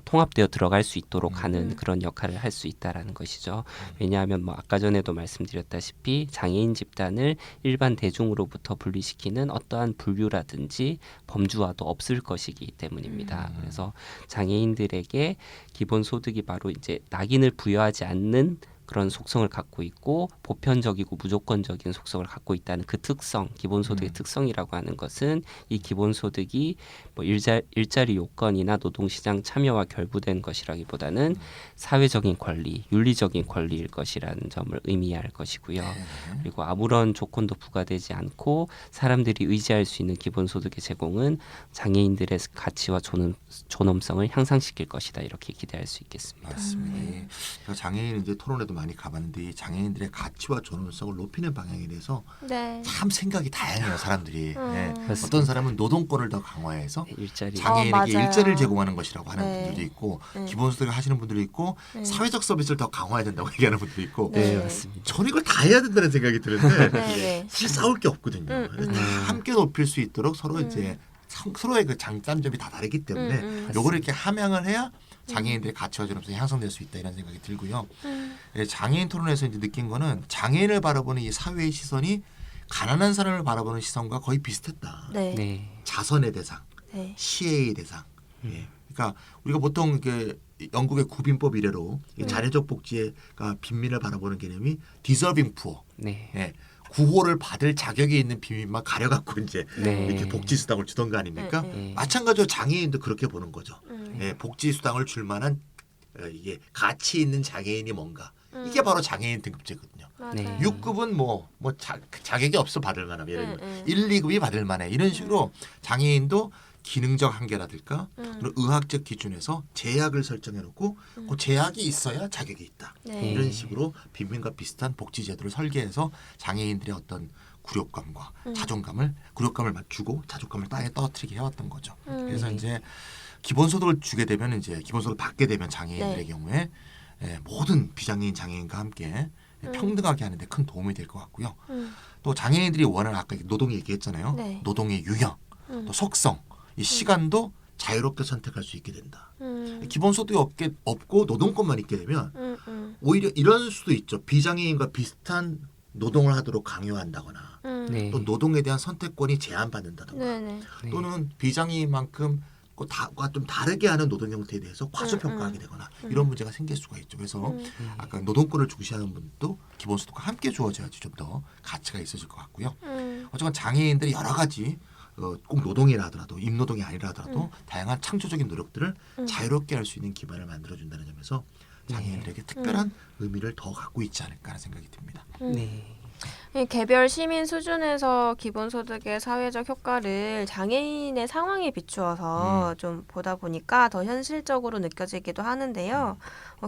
통합되어 들어갈 수 있도록 하는 그런 역할을 할 수 있다라는 것이죠. 왜냐하면 뭐 아까 전에도 말씀드렸다시피 장애인 집단을 일반 대중으로부터 분리시키는 어떠한 분류라든지 범주화도 없을 것이기 때문입니다. 그래서 장애인들에게 기본소득이 바로 이제 낙인을 부여하지 않는 그런 속성을 갖고 있고 보편적이고 무조건적인 속성을 갖고 있다는 그 특성, 기본소득의 특성이라고 하는 것은 이 기본소득이 뭐 일자리 요건이나 노동시장 참여와 결부된 것이라기보다는 사회적인 권리, 윤리적인 권리일 것이라는 점을 의미할 것이고요. 그리고 아무런 조건도 부과되지 않고 사람들이 의지할 수 있는 기본소득의 제공은 장애인들의 가치와 존엄성을 향상시킬 것이다. 이렇게 기대할 수 있겠습니다. 맞습니다. 제가 장애인 이제 토론회도 많이 가봤는데 이 장애인들의 가치와 존엄성을 높이는 방향에 대해서 네. 참 생각이 다양해요 사람들이. 네. 어떤 사람은 노동권을 더 강화해서 일자리 장애인에게 맞아요. 일자리를 제공하는 것이라고 하는 네. 분들도 있고 네. 기본소득을 하시는 분들도 있고 네. 사회적 서비스를 더 강화해야 된다고 얘기하는 분들도 있고 네, 네. 맞습니다. 저는 이걸 다 해야 된다는 생각이 드는데 네, 네. 사실 싸울 게 없거든요. 그래서 다 함께 높일 수 있도록 서로 이제 서로의 그 장단점이 다 다르기 때문에 요거를 이렇게 함양을 해야 장애인들의 가치와 존엄성이 향상될 수 있다 이런 생각이 들고요. 장애인 토론에서 이제 느낀 거는 장애인을 바라보는 이 사회의 시선이 가난한 사람을 바라보는 시선과 거의 비슷했다. 네. 네. 자선의 대상, 네. 시혜의 대상. 예. 그러니까 우리가 보통 이게 영국의 구빈법 이래로 이 자녀적 복지가 빈민을 바라보는 개념이 deserving poor. 네. 예. 구호를 받을 자격이 있는 빈민만 가려갖고 이제 네. 이렇게 복지 수당을 주던 거 아닙니까? 네. 마찬가지로 장애인도 그렇게 보는 거죠. 예, 복지 수당을 줄 만한 이게 가치 있는 장애인이 뭔가 이게 바로 장애인 등급제거든요. 네. 6급은 뭐 자격이 없어 받을 만함 예를 들면 1, 2급이 받을 만해 이런 식으로 장애인도 기능적 한계라든가 그런 의학적 기준에서 제약을 설정해놓고 그 제약이 있어야 자격이 있다. 네. 이런 식으로 빈민과 비슷한 복지 제도를 설계해서 장애인들의 어떤 굴욕감과 자존감을 굴욕감을 맞추고 자존감을 땅에 떨어뜨리게 해왔던 거죠. 그래서 이제 기본소득을 주게 되면 이제 기본소득을 받게 되면 장애인들의 네. 경우에 모든 비장애인 장애인과 함께 평등하게 하는데 큰 도움이 될 것 같고요. 또 장애인들이 원하는 아까 노동 얘기했잖아요. 네. 노동의 유형, 또 속성, 이 시간도 자유롭게 선택할 수 있게 된다. 기본소득이 없고 노동권만 있게 되면 오히려 이런 수도 있죠. 비장애인과 비슷한 노동을 하도록 강요한다거나 네. 또 노동에 대한 선택권이 제한받는다거나 네네. 또는 비장애인만큼 좀 다르게 하는 노동 형태에 대해서 과소평가하게 되거나 이런 문제가 생길 수가 있죠. 그래서 아까 노동권을 중시하는 분도 기본소득과 함께 주어져야지 좀 더 가치가 있어질 것 같고요. 어쨌건 장애인들이 여러 가지 꼭 노동이라 하더라도 임노동이 아니라 하더라도 다양한 창조적인 노력들을 자유롭게 할 수 있는 기반을 만들어준다는 점에서 장애인들에게 특별한 의미를 더 갖고 있지 않을까 하는 생각이 듭니다. 네. 이 개별 시민 수준에서 기본소득의 사회적 효과를 장애인의 상황에 비추어서 좀 보다 보니까 더 현실적으로 느껴지기도 하는데요.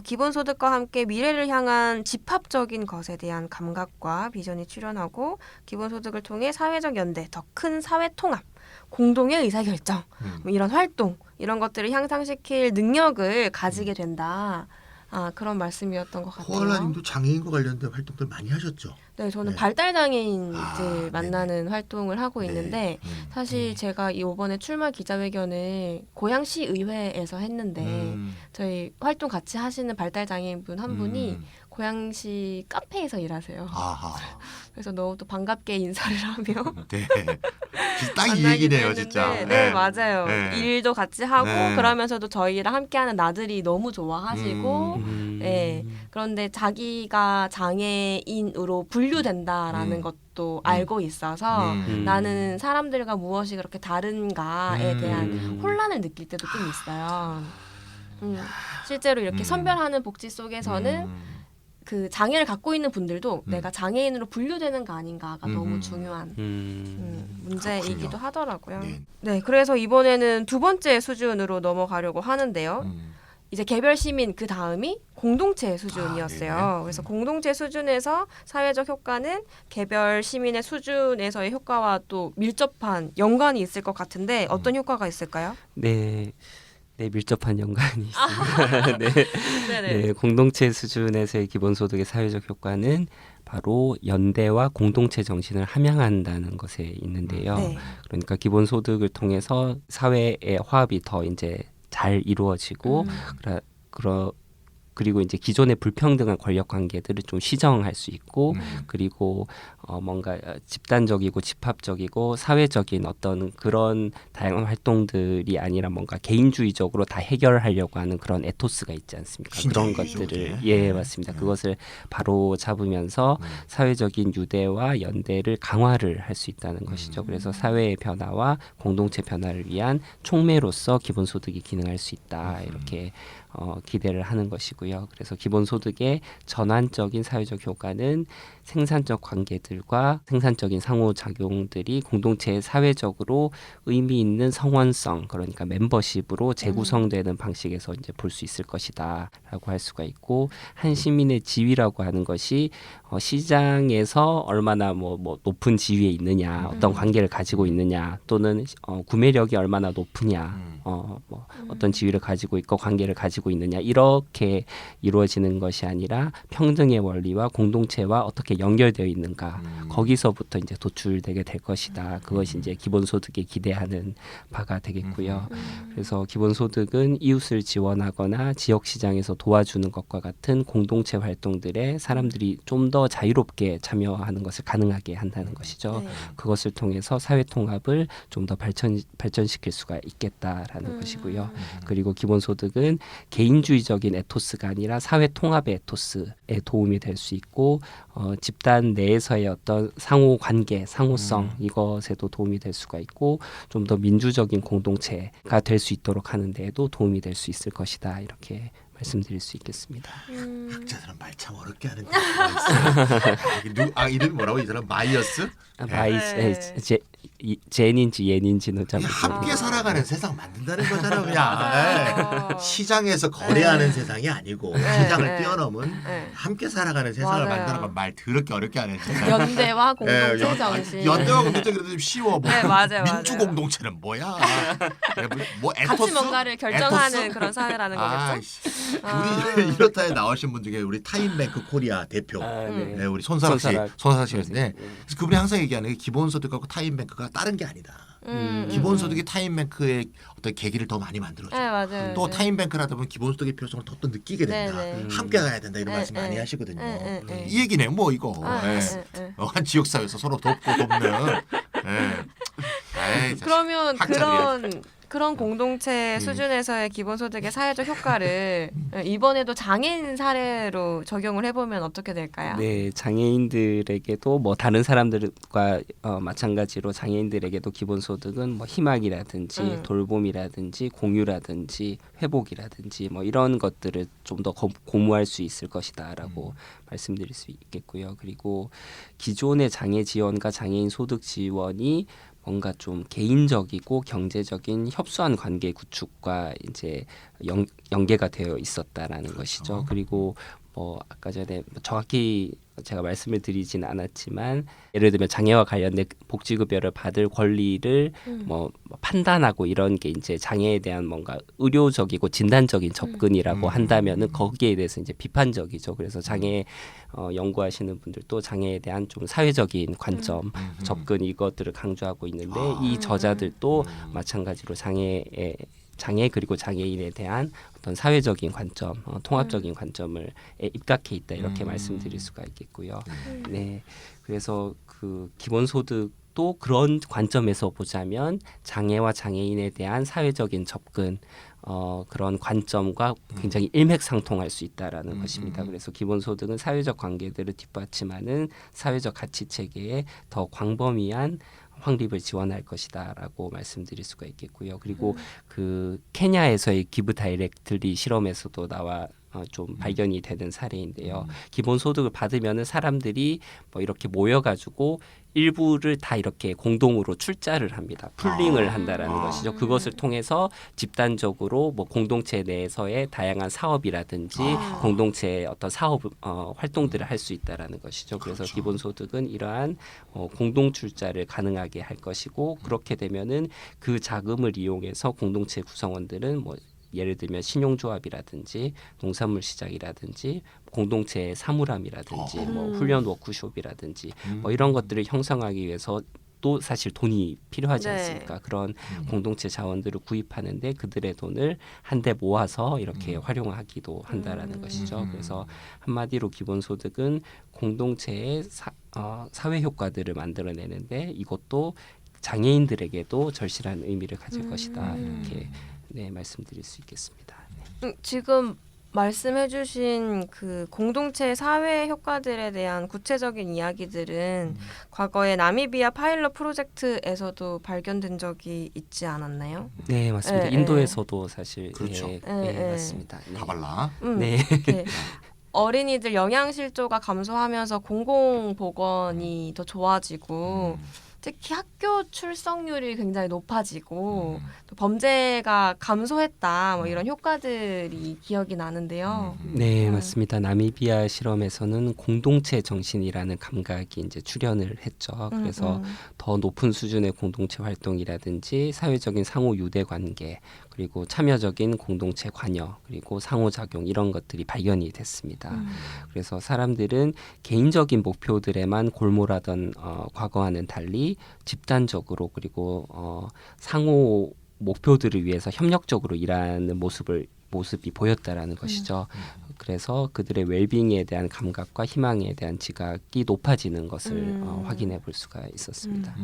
기본소득과 함께 미래를 향한 집합적인 것에 대한 감각과 비전이 출현하고 기본소득을 통해 사회적 연대, 더 큰 사회 통합, 공동의 의사결정, 뭐 이런 활동, 이런 것들을 향상시킬 능력을 가지게 된다. 그런 말씀이었던 것 같아요. 코알라님도 장애인과 관련된 활동들 많이 하셨죠? 네, 저는 네. 발달장애인들 만나는 활동을 하고 있는데 사실 제가 이번에 출마 기자회견을 고양시 의회에서 했는데 저희 활동 같이 하시는 발달장애인분 한 분이 고양시 카페에서 일하세요. 아하. 그래서 너무 또 반갑게 인사를 하며 네. 딱 이 만나기도 얘기네요, 했는데, 진짜. 네, 맞아요. 네. 일도 같이 하고 네. 그러면서도 저희랑 함께하는 나들이 너무 좋아하시고 네. 그런데 자기가 장애인으로 분류된다라는 것도 알고 있어서 나는 사람들과 무엇이 그렇게 다른가에 대한 혼란을 느낄 때도 좀 있어요. 실제로 이렇게 선별하는 복지 속에서는 그 장애를 갖고 있는 분들도 내가 장애인으로 분류되는 거 아닌가가 너무 중요한 문제이기도 그렇군요. 하더라고요. 네. 네, 그래서 이번에는 두 번째 수준으로 넘어가려고 하는데요. 이제 개별 시민 그 다음이 공동체 수준이었어요. 네네. 그래서 공동체 수준에서 사회적 효과는 개별 시민의 수준에서의 효과와 또 밀접한 연관이 있을 것 같은데 어떤 효과가 있을까요? 네. 네, 밀접한 연관이 있습니다. 네. 네네. 네, 공동체 수준에서의 기본소득의 사회적 효과는 바로 연대와 공동체 정신을 함양한다는 것에 있는데요. 네. 그러니까 기본소득을 통해서 사회의 화합이 더 이제 잘 이루어지고 그리고 이제 기존의 불평등한 권력 관계들을 좀 시정할 수 있고 그리고 뭔가 집단적이고 집합적이고 사회적인 어떤 그런 다양한 활동들이 아니라 뭔가 개인주의적으로 다 해결하려고 하는 그런 에토스가 있지 않습니까? 그런 것들을 예 맞습니다. 그것을 바로 잡으면서 사회적인 유대와 연대를 강화를 할 수 있다는 것이죠. 그래서 사회의 변화와 공동체 변화를 위한 촉매로서 기본소득이 기능할 수 있다 이렇게 기대를 하는 것이고요. 그래서 기본소득의 전환적인 사회적 효과는 생산적 관계들과 생산적인 상호작용들이 공동체의 사회적으로 의미 있는 성원성, 그러니까 멤버십으로 재구성되는 방식에서 이제 볼 수 있을 것이다라고 할 수가 있고, 한 시민의 지위라고 하는 것이 시장에서 얼마나 뭐 높은 지위에 있느냐, 어떤 관계를 가지고 있느냐, 또는 구매력이 얼마나 높으냐, 어떤 지위를 가지고 있고 관계를 가지고 있느냐, 이렇게 이루어지는 것이 아니라 평등의 원리와 공동체와 어떻게 연결되어 있는가, 거기서부터 이제 도출되게 될 것이다. 그것이 이제 기본소득에 기대하는 바가 되겠고요. 그래서 기본소득은 이웃을 지원하거나 지역시장에서 도와주는 것과 같은 공동체 활동들에 사람들이 좀 더 자유롭게 참여하는 것을 가능하게 한다는 것이죠. 네. 그것을 통해서 사회 통합을 좀 더 발전시킬 수가 있겠다라는 것이고요. 그리고 기본소득은 개인주의적인 에토스가 아니라 사회 통합의 에토스에 도움이 될 수 있고, 집단 내에서의 어떤 상호 관계, 상호성, 이것에도 도움이 될 수가 있고, 좀 더 민주적인 공동체가 될 수 있도록 하는 데에도 도움이 될 수 있을 것이다. 이렇게 말씀드릴 수 있겠습니다. 학자들은 말 참 어렵게 하는 게 있어요. 이름이 뭐라고, 이 사람? 마이어스? 제인인지 옌인지는 잘 함께 모르겠어요. 살아가는 세상 만든다는 거잖아요. 그냥 시장에서 거래하는 세상이 아니고 시장을 뛰어넘은 함께 살아가는 세상을 맞아요. 만드는 건 말 더럽게 어렵게 하는 세상. 연대와 공동체 정신. 연대와 공동체 그래도 좀 쉬워. 뭐 네, 맞아요, 민주 맞아요. 공동체는 뭐야? 뭐 같이 에토스? 뭔가를 결정하는 에토스? 그런 사회라는 거겠죠? 우리 이렇다에 나오신 분 중에 우리 타임뱅크 코리아 대표, 네. 우리 손사락 씨인데, 네. 그래서 그분이 항상 얘기하는 게 기본소득하고 타임뱅크가 다른 게 아니다. 기본소득이 타임뱅크의 어떤 계기를 더 많이 만들어줘. 네, 맞아요. 또 타임뱅크라다 보면 기본소득의 필요성을 더 또 느끼게 된다. 네, 네. 함께 가야 된다 이런 네, 말씀 많이 네. 하시거든요. 네, 네. 이 얘기네 뭐 이거. 예. 한 지역사회에서 서로 돕고 돕는. 에이, 그러면 학자들이야. 그런 공동체 수준에서의 기본소득의 사회적 효과를 이번에도 장애인 사례로 적용을 해보면 어떻게 될까요? 네, 장애인들에게도 뭐 다른 사람들과 마찬가지로 장애인들에게도 기본소득은 뭐 희망이라든지 돌봄이라든지 공유라든지 회복이라든지 뭐 이런 것들을 좀 더 고무할 수 있을 것이다라고 말씀드릴 수 있겠고요. 그리고 기존의 장애 지원과 장애인 소득 지원이 뭔가 좀 개인적이고 경제적인 협소한 관계 구축과 이제 연계가 되어 있었다라는 것이죠. 그리고 뭐 아까 전에 정확히 제가 말씀을 드리진 않았지만, 예를 들면 장애와 관련된 복지급여를 받을 권리를 뭐 판단하고 이런 게 이제 장애에 대한 뭔가 의료적이고 진단적인 접근이라고 한다면은 거기에 대해서 이제 비판적이죠. 그래서 장애 연구하시는 분들도 장애에 대한 좀 사회적인 관점, 접근, 이것들을 강조하고 있는데, 이 저자들도 마찬가지로 장애 그리고 장애인에 대한 어떤 사회적인 관점, 통합적인 관점을 입각해 있다, 이렇게 말씀드릴 수가 있겠고요. 네, 그래서 그 기본소득도 그런 관점에서 보자면 장애와 장애인에 대한 사회적인 접근, 그런 관점과 굉장히 일맥상통할 수 있다라는 것입니다. 그래서 기본소득은 사회적 관계들을 뒷받침하는 사회적 가치 체계에 더 광범위한 확립을 지원할 것이다라고 말씀드릴 수가 있겠고요. 그리고 그 케냐에서의 기브 다이렉트리 실험에서도 좀 발견이 되는 사례인데요. 기본소득을 받으면은 사람들이 뭐 이렇게 모여가지고 일부를 다 이렇게 공동으로 출자를 합니다. 풀링을 한다라는 것이죠. 그것을 통해서 집단적으로 뭐 공동체 내에서의 다양한 사업이라든지 공동체의 어떤 사업 활동들을 할 수 있다라는 것이죠. 그래서 그렇죠. 기본소득은 이러한 공동 출자를 가능하게 할 것이고 그렇게 되면은 그 자금을 이용해서 공동체 구성원들은 뭐 예를 들면 신용조합이라든지 농산물 시장이라든지 공동체 사물함이라든지 뭐 훈련 워크숍이라든지 뭐 이런 것들을 형성하기 위해서 또 사실 돈이 필요하지 네. 않습니까? 그런 공동체 자원들을 구입하는데 그들의 돈을 한데 모아서 이렇게 활용하기도 한다라는 것이죠. 그래서 한마디로 기본소득은 공동체의 사회 효과들을 만들어내는데 이것도 장애인들에게도 절실한 의미를 가질 것이다. 이렇게 네, 말씀드릴 수 있겠습니다. 네. 지금 말씀해주신 그 공동체 사회 효과들에 대한 구체적인 이야기들은 과거에 나미비아 파일럿 프로젝트에서도 발견된 적이 있지 않았나요? 네, 맞습니다. 네, 인도에서도 사실 그렇죠. 네, 맞습니다. 네. 가발라. 네. 이렇게 어린이들 영양 실조가 감소하면서 공공보건이 더 좋아지고 특히 학교 출석률이 굉장히 높아지고 또 범죄가 감소했다 뭐 이런 효과들이 기억이 나는데요. 네, 맞습니다. 나미비아 실험에서는 공동체 정신이라는 감각이 이제 출현을 했죠. 그래서 더 높은 수준의 공동체 활동이라든지 사회적인 상호 유대 관계 그리고 참여적인 공동체 관여 그리고 상호작용 이런 것들이 발견이 됐습니다. 그래서 사람들은 개인적인 목표들에만 골몰하던 과거와는 달리 집단적으로 그리고 상호 목표들을 위해서 협력적으로 일하는 모습이 보였다라는 것이죠. 그래서 그들의 웰빙에 대한 감각과 희망에 대한 지각이 높아지는 것을 확인해 볼 수가 있었습니다.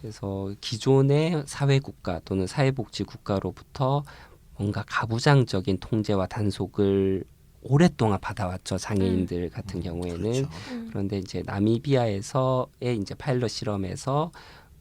그래서 기존의 사회국가 또는 사회복지국가로부터 뭔가 가부장적인 통제와 단속을 오랫동안 받아왔죠. 장애인들 같은 경우에는. 그렇죠. 그런데 이제 나미비아에서의 이제 파일럿 실험에서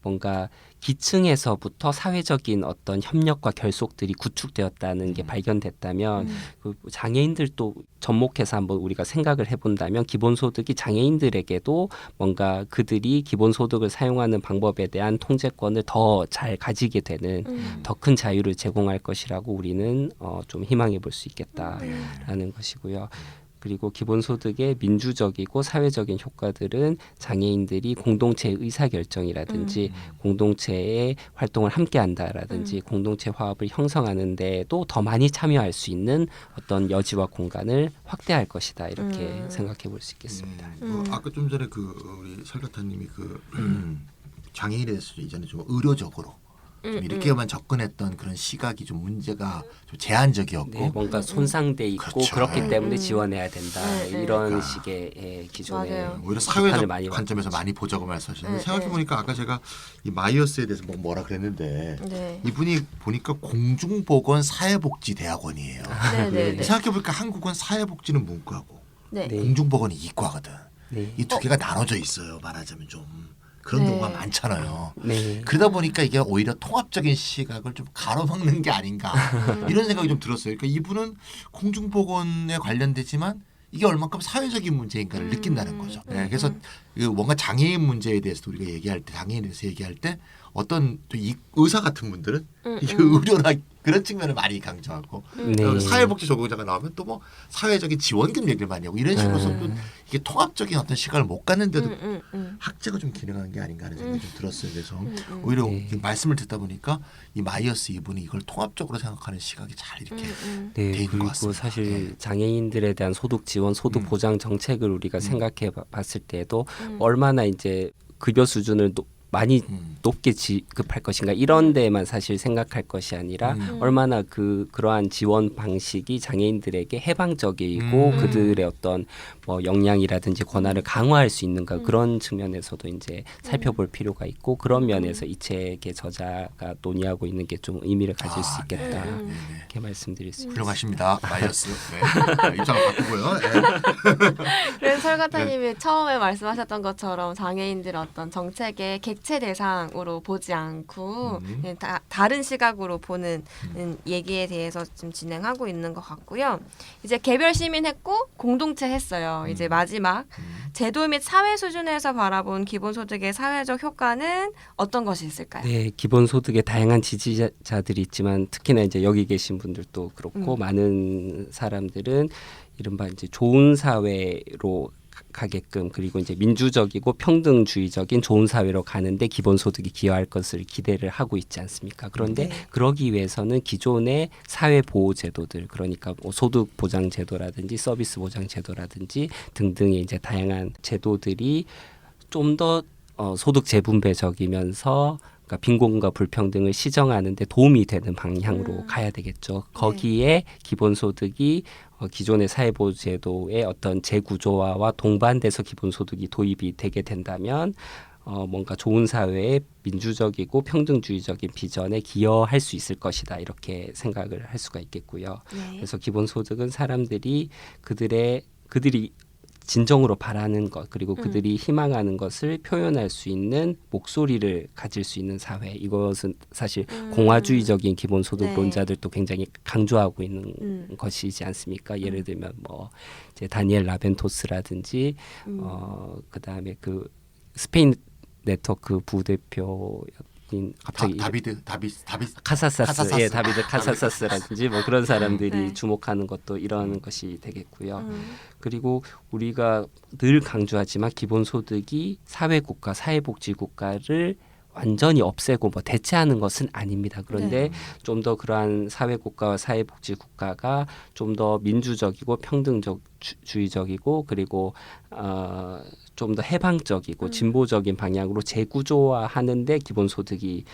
뭔가 기층에서부터 사회적인 어떤 협력과 결속들이 구축되었다는 게 발견됐다면 그 장애인들도 접목해서 한번 우리가 생각을 해본다면 기본소득이 장애인들에게도 뭔가 그들이 기본소득을 사용하는 방법에 대한 통제권을 더 잘 가지게 되는 더 큰 자유를 제공할 것이라고 우리는 좀 희망해 볼 수 있겠다라는 것이고요. 그리고 기본소득의 민주적이고 사회적인 효과들은 장애인들이 공동체의 의사결정이라든지 공동체의 활동을 함께한다라든지 공동체 화합을 형성하는 데에도 더 많이 참여할 수 있는 어떤 여지와 공간을 확대할 것이다 이렇게 생각해 볼 수 있겠습니다. 아까 좀 전에 그 우리 설가타님이 그 장애인에 대해서 이전에 좀 의료적으로 좀 이렇게만 접근했던 그런 시각이 좀 문제가 좀 제한적이었고 네, 뭔가 손상돼 있고 그렇죠. 그렇기 때문에 지원해야 된다 이런 그러니까. 식의 기존의 맞아요. 오히려 비판을 사회적 많이 관점에서 받고 많이 보자고 말씀하셨는데 네, 생각해 보니까 아까 제가 이 마이어스에 대해서 뭐라 그랬는데 네. 이분이 보니까 공중보건 사회복지대학원이에요. 네. 생각해 보니까 한국은 사회복지는 문과고 네. 네. 공중보건이 이과거든. 네. 이 두 개가 나눠져 있어요. 말하자면 좀 그런 네. 경우가 많잖아요. 네. 그러다 보니까 이게 오히려 통합적인 시각을 좀 가로막는 게 아닌가 이런 생각이 좀 들었어요. 그러니까 이분은 공중보건에 관련되지만 이게 얼만큼 사회적인 문제인가를 느낀다는 거죠. 네, 그래서 그 뭔가 장애인 문제에 대해서도 우리가 얘기할 때 장애인에 대해서 얘기할 때 어떤 또 이 의사 같은 분들은 이게 의료나 그런 측면을 많이 강조하고 네. 사회복지 전공자가 나오면 또 뭐 사회적인 지원금 얘기를 많이 하고 이런 식으로서 또 이게 통합적인 어떤 시각을 못 갖는데도 학제가 좀 기능하는 게 아닌가 하는 생각이 좀 들었어요. 그래서 오히려 이렇게 말씀을 듣다 보니까 이 마이어스 이분이 이걸 통합적으로 생각하는 시각이 잘 이렇게 돼 네, 있는 것 그리고 같습니다. 사실 장애인들에 대한 소득 지원, 소득 보장 정책을 우리가 생각해 봤을 때도 얼마나 이제 급여 수준을 많이 높게 지급할 것인가 이런 데만 사실 생각할 것이 아니라 얼마나 그러한 지원 방식이 장애인들에게 해방적이고 그들의 어떤 뭐 역량이라든지 권한을 강화할 수 있는가 그런 측면에서도 이제 살펴볼 필요가 있고 그런 면에서 이 책의 저자가 논의하고 있는 게 좀 의미를 가질 수 있겠다 이렇게 말씀드릴 수 있습니다. 훌륭하십니다. 마이어스. 네. 입장을 바꾸고요. 네. 그래서 최강사님이 처음에 말씀하셨던 것처럼 장애인들 어떤 정책의 객체 대상으로 보지 않고 다른 시각으로 보는 얘기에 대해서 좀 진행하고 있는 것 같고요. 이제 개별 시민 했고 공동체 했어요. 이제 마지막 제도 및 사회 수준에서 바라본 기본소득의 사회적 효과는 어떤 것이 있을까요? 네, 기본소득에 다양한 지지자들이 있지만 특히나 이제 여기 계신 분들도 그렇고 많은 사람들은 이른바 이제 좋은 사회로 가게끔 그리고 이제 민주적이고 평등주의적인 좋은 사회로 가는데 기본소득이 기여할 것을 기대를 하고 있지 않습니까? 그런데 그러기 위해서는 기존의 사회보호제도들 그러니까 뭐 소득보장제도라든지 서비스보장제도라든지 등등의 이제 다양한 제도들이 좀 더 소득 재분배적이면서 그러니까 빈곤과 불평등을 시정하는 데 도움이 되는 방향으로 가야 되겠죠. 거기에 기본소득이 기존의 사회보호제도의 어떤 재구조화와 동반돼서 기본소득이 도입이 되게 된다면 뭔가 좋은 사회의 민주적이고 평등주의적인 비전에 기여할 수 있을 것이다 이렇게 생각을 할 수가 있겠고요. 그래서 기본소득은 사람들이 그들이 진정으로 바라는 것 그리고 그들이 희망하는 것을 표현할 수 있는 목소리를 가질 수 있는 사회 이것은 사실 공화주의적인 기본소득론자들도 굉장히 강조하고 있는 것이지 않습니까? 예를 들면 뭐 이제 다니엘 라벤토스라든지 그다음에 그 스페인 네트워크 부대표 갑자기 다비드 카사사스 예 다비드 카사사스라든지 뭐 그런 사람들이 주목하는 것도 이런 것이 되겠고요. 그리고 우리가 늘 강조하지만 기본소득이 사회국가 사회복지국가를 완전히 없애고 뭐 대체하는 것은 아닙니다. 그런데 좀 더 그러한 사회국가와 사회복지국가가 좀 더 민주적이고 평등주의적이고 그리고 좀 더 해방적이고 진보적인 방향으로 재구조화하는데 기본소득이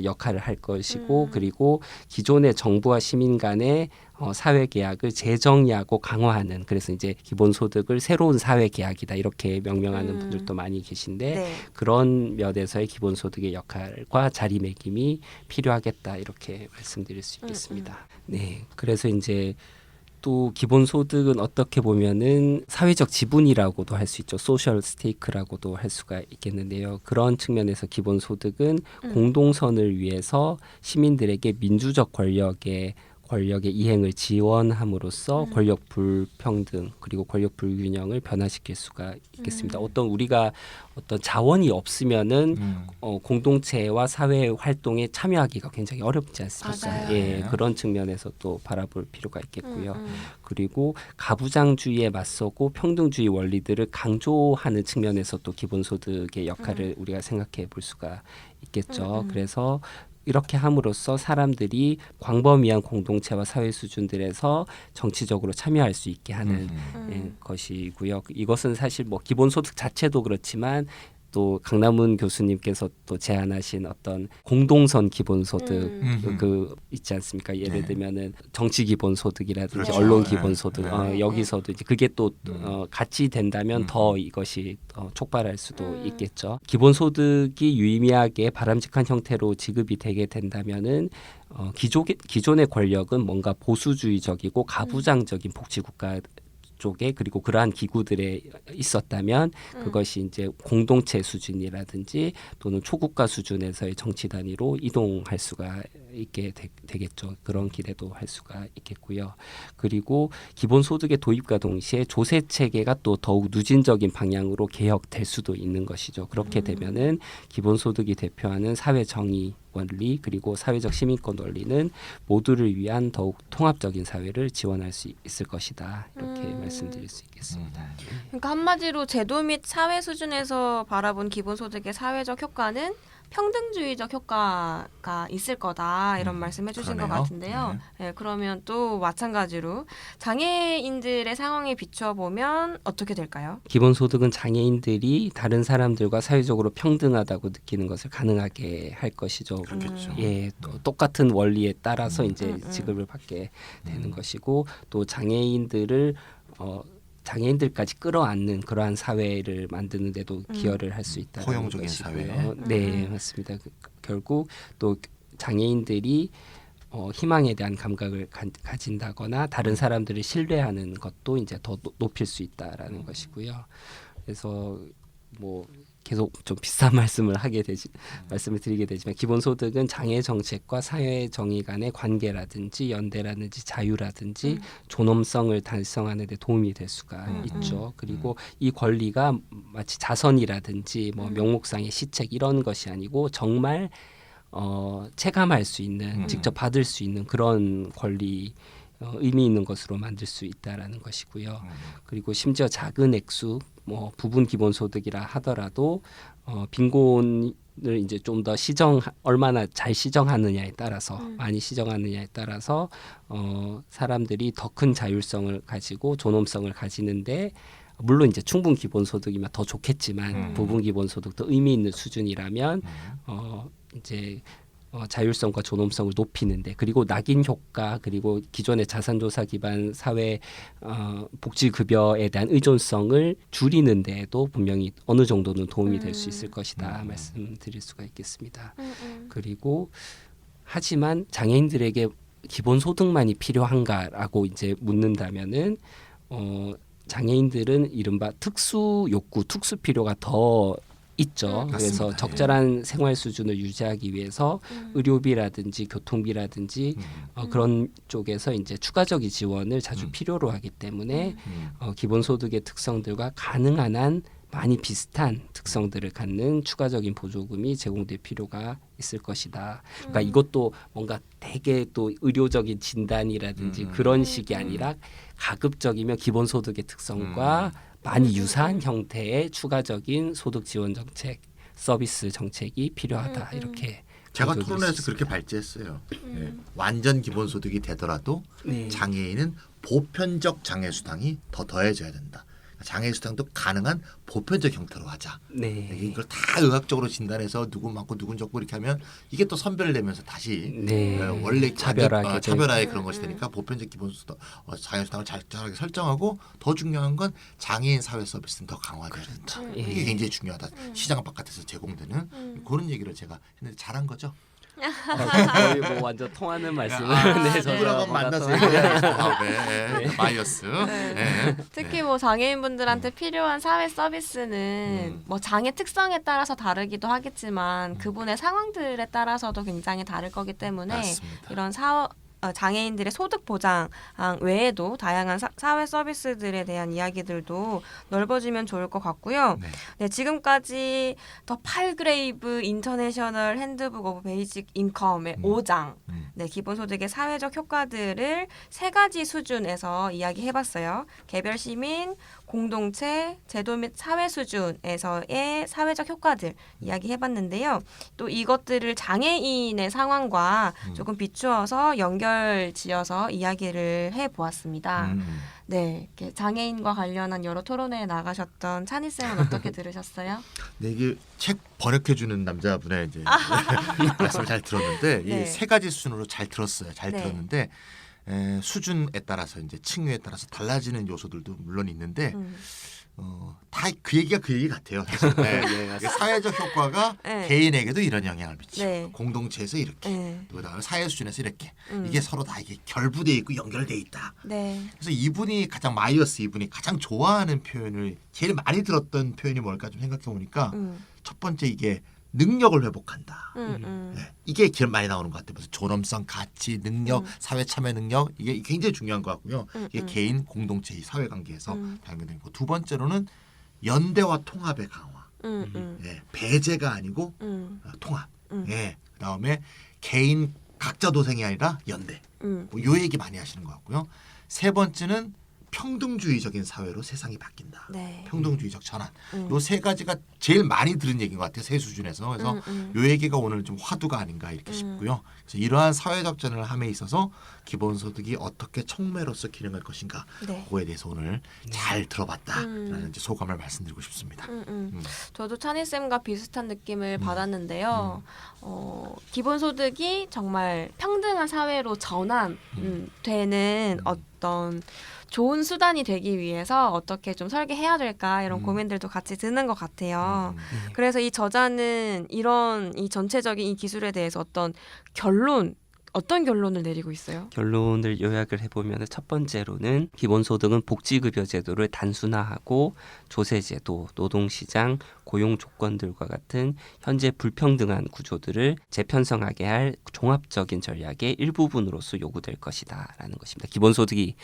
역할을 할 것이고 그리고 기존의 정부와 시민 간의 사회계약을 재정의하고 강화하는 그래서 이제 기본소득을 새로운 사회계약이다 이렇게 명명하는 분들도 많이 계신데 그런 면에서의 기본소득의 역할과 자리매김이 필요하겠다 이렇게 말씀드릴 수 있겠습니다. 네, 그래서 이제 또 기본소득은 어떻게 보면은 사회적 지분이라고도 할 수 있죠. 소셜 스테이크라고도 할 수가 있겠는데요. 그런 측면에서 기본소득은 공동선을 위해서 시민들에게 민주적 권력의 이행을 지원함으로써 권력 불평등 그리고 권력 불균형을 변화시킬 수가 있겠습니다. 우리가 어떤 자원이 없으면은 공동체와 사회 활동에 참여하기가 굉장히 어렵지 않습니까? 예, 그런 측면에서 또 바라볼 필요가 있겠고요. 그리고 가부장주의에 맞서고 평등주의 원리들을 강조하는 측면에서 또 기본소득의 역할을 우리가 생각해 볼 수가 있겠죠. 그래서 이렇게 함으로써 사람들이 광범위한 공동체와 사회 수준들에서 정치적으로 참여할 수 있게 하는 것이고요. 이것은 사실 뭐 기본소득 자체도 그렇지만 또 강남훈 교수님께서 또 제안하신 어떤 공동선 기본소득 그 있지 않습니까? 예를 들면은 정치 기본소득이라든지 그렇죠. 언론 기본소득 여기서도 이제 그게 또 같이 된다면 더 이것이 촉발할 수도 있겠죠. 기본소득이 유의미하게 바람직한 형태로 지급이 되게 된다면은 기존의 권력은 뭔가 보수주의적이고 가부장적인 복지국가 쪽에 그리고 그러한 기구들에 있었다면 그것이 이제 공동체 수준이라든지 또는 초국가 수준에서의 정치 단위로 이동할 수가 있게 되겠죠. 그런 기대도 할 수가 있겠고요. 그리고 기본소득의 도입과 동시에 조세 체계가 또 더욱 누진적인 방향으로 개혁될 수도 있는 것이죠. 그렇게 되면은 기본소득이 대표하는 사회 정의 원리 그리고 사회적 시민권 원리는 모두를 위한 더욱 통합적인 사회를 지원할 수 있을 것이다. 이렇게 말씀드릴 수 있겠습니다. 그러니까 한마디로 제도 및 사회 수준에서 바라본 기본소득의 사회적 효과는 평등주의적 효과가 있을 거다 이런 말씀해 주신 것 같은데요. 네, 그러면 또 마찬가지로 장애인들의 상황에 비추어 보면 어떻게 될까요? 기본소득은 장애인들이 다른 사람들과 사회적으로 평등하다고 느끼는 것을 가능하게 할 것이죠. 그렇겠죠. 예, 또 똑같은 원리에 따라서 이제 지급을 받게 되는 것이고 또 장애인들까지 끌어안는 그러한 사회를 만드는 데도 기여를 할 수 있다는 포용적인 것이고요. 사회. 네, 맞습니다. 결국 또 장애인들이 희망에 대한 감각을 가진다거나 다른 사람들을 신뢰하는 것도 이제 더 높일 수 있다라는 것이고요. 그래서 뭐 계속 좀 비슷한 말씀을 드리게 되지만 기본소득은 장애 정책과 사회 정의 간의 관계라든지 연대라든지 자유라든지 존엄성을 달성하는 데 도움이 될 수가 있죠. 그리고 이 권리가 마치 자선이라든지 뭐 명목상의 시책 이런 것이 아니고 정말 체감할 수 있는 직접 받을 수 있는 그런 권리 의미 있는 것으로 만들 수 있다라는 것이고요. 그리고 심지어 작은 액수 뭐 부분 기본소득이라 하더라도 빈곤을 이제 좀 더 얼마나 잘 시정하느냐에 따라서 많이 시정하느냐에 따라서 사람들이 더 큰 자율성을 가지고 존엄성을 가지는데 물론 이제 충분 기본소득이면 더 좋겠지만 부분 기본소득도 의미 있는 수준이라면 이제 자율성과 존엄성을 높이는데 그리고 낙인 효과 그리고 기존의 자산조사 기반 사회 복지급여에 대한 의존성을 줄이는 데에도 분명히 어느 정도는 도움이 될 수 있을 것이다 말씀드릴 수가 있겠습니다. 그리고 하지만 장애인들에게 기본소득만이 필요한가라고 이제 묻는다면은 장애인들은 이른바 특수 욕구, 특수 필요가 더 있죠. 그래서 맞습니다. 적절한 생활 수준을 유지하기 위해서 의료비라든지 교통비라든지 그런 쪽에서 이제 추가적인 지원을 자주 필요로 하기 때문에 기본소득의 특성들과 가능한 한 많이 비슷한 특성들을 갖는 추가적인 보조금이 제공될 필요가 있을 것이다. 그러니까 이것도 뭔가 되게 또 의료적인 진단이라든지 그런 식이 아니라 가급적이면 기본소득의 특성과 많이 유사한 형태의 추가적인 소득 지원 정책, 서비스 정책이 필요하다. 이렇게 제가 강조드릴 수 토론회에서 있습니다. 그렇게 발제했어요. 예. 완전 기본소득이 되더라도 장애인은 보편적 장애수당이 더 더해져야 된다. 장애수당도 가능한 보편적 형태로 하자. 네. 이걸 다 의학적으로 진단해서 누구 많고 누군 적고 이렇게 하면 이게 또 선별되면서 다시 네. 원래 차별하게 차별화의 그런 것이 되니까 보편적 기본수당 장애수당을 잘하게 설정하고 더 중요한 건 장애인 사회 서비스는 더 강화돼야 된다. 예. 이게 굉장히 중요하다. 시장 바깥에서 제공되는 그런 얘기를 제가 했는데 잘한 거죠. 거의 뭐 완전 통하는 말씀을 네, 저도 누구랑 뭔가 만나서 또- 얘기해야죠. 마이어스. 예. 특히 뭐 장애인분들한테 필요한 사회 서비스는 뭐 장애 특성에 따라서 다르기도 하겠지만 그분의 상황들에 따라서도 굉장히 다를 거기 때문에 맞습니다. 이런 장애인들의 소득 보장 외에도 다양한 사회 서비스들에 대한 이야기들도 넓어지면 좋을 것 같고요. 네. 네, 지금까지 더 팔그레이브 인터내셔널 핸드북 오브 베이직 인컴의 5장 네, 기본소득의 사회적 효과들을 3가지 수준에서 이야기해봤어요. 개별 시민, 공동체, 제도 및 사회 수준에서의 사회적 효과들 이야기해봤는데요. 또 이것들을 장애인의 상황과 조금 비추어서 연결지어서 이야기를 해보았습니다. 네, 이렇게 장애인과 관련한 여러 토론회에 나가셨던 찬희쌤은 어떻게 들으셨어요? 네, 이게 책 번역해주는 남자분의 이제 말씀을 잘 들었는데 네. 이 3가지 수준으로 잘 들었어요. 잘 네. 들었는데 수준에 따라서 이제 층위에 따라서 달라지는 요소들도 물론 있는데 다 그 얘기가 그 얘기 같아요. 사실. 네. 이게 사회적 효과가 네. 개인에게도 이런 영향을 미치고 네. 공동체에서 이렇게 네. 또 그다음에 사회 수준에서 이렇게 이게 서로 다 이게 결부돼 있고 연결돼 있다. 네. 그래서 이분이 가장 좋아하는 표현을 제일 많이 들었던 표현이 뭘까 좀 생각해 보니까 첫 번째 이게 능력을 회복한다. 네. 이게 제일 많이 나오는 것 같아요. 그래서 존엄성, 가치, 능력, 사회 참여 능력 이게 굉장히 중요한 것 같고요. 이게 개인, 공동체, 이 사회 관계에서 당연되고 두 번째로는 연대와 통합의 강화. 예, 배제가 아니고 통합. 예, 그다음에 개인 각자 도생이 아니라 연대. 요 얘기 많이 하시는 것 같고요. 세 번째는 평등주의적인 사회로 세상이 바뀐다. 네. 평등주의적 전환. 요 3가지가 제일 많이 들은 얘기인 것 같아요. 세 수준에서. 그래서 요 얘기가 오늘 좀 화두가 아닌가 이렇게 싶고요. 그래서 이러한 사회적 전환을 함에 있어서 기본소득이 어떻게 촉매로서 기능할 것인가 네. 그거에 대해서 오늘 잘 들어봤다라는 이제 소감을 말씀드리고 싶습니다. 저도 찬희쌤과 비슷한 느낌을 받았는데요. 기본소득이 정말 평등한 사회로 전환되는 어떤 좋은 수단이 되기 위해서 어떻게 좀 설계해야 될까 이런 고민들도 같이 드는 것 같아요. 그래서 이 저자는 이런 이 전체적인 이 기술에 대해서 어떤 결론 어떤 결론을 내리고 있어요? 결론을 요약을 해보면 첫 번째로는 기본소득은 복지급여제도를 단순화하고 조세제도, 노동시장, 고용 조건들과 같은 현재 불평등한 구조들을 재편성하게 할 종합적인 전략의 일부분으로서 요구될 것이다 라는 것입니다. 기본소득이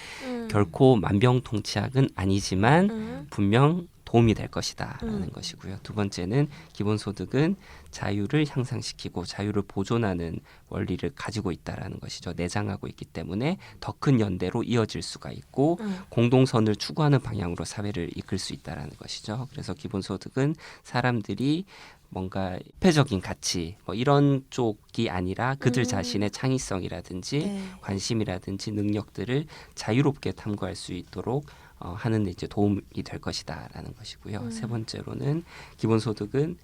결코 만병통치약은 아니지만 분명 도움이 될 것이다 라는 것이고요. 두 번째는 기본소득은 자유를 향상시키고 자유를 보존하는 원리를 가지고 있다라는 것이죠. 내장하고 있기 때문에 더 큰 연대로 이어질 수가 있고 공동선을 추구하는 방향으로 사회를 이끌 수 있다라는 것이죠. 그래서 기본소득은 사람들이 뭔가 회적인 가치 뭐 이런 쪽이 아니라 그들 자신의 창의성이라든지 네. 관심이라든지 능력들을 자유롭게 탐구할 수 있도록 하는 데 이제 도움이 될 것이다라는 것이고요. 세 번째로는 기본소득은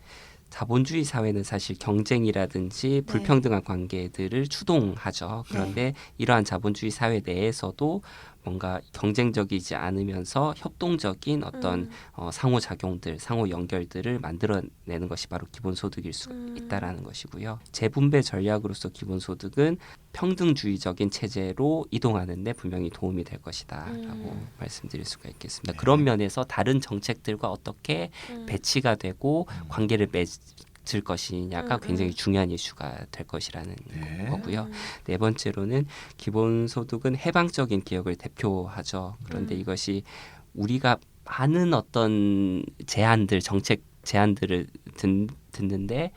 자본주의 사회는 사실 경쟁이라든지 불평등한 관계들을 추동하죠. 그런데 이러한 자본주의 사회 내에서도 뭔가 경쟁적이지 않으면서 협동적인 어떤 상호작용들, 상호 연결들을 만들어내는 것이 바로 기본소득일 수 있다라는 것이고요. 재분배 전략으로서 기본소득은 평등주의적인 체제로 이동하는 데 분명히 도움이 될 것이다라고 말씀드릴 수가 있겠습니다. 그런 면에서 다른 정책들과 어떻게 배치가 되고 관계를 맺을 것이냐가 굉장히 중요한 이슈가 될 것이라는 거고요. 네 번째로는 기본소득은 해방적인 개혁을 대표하죠. 그런데 이것이 우리가 많은 어떤 제안들, 정책 제안들을 듣는데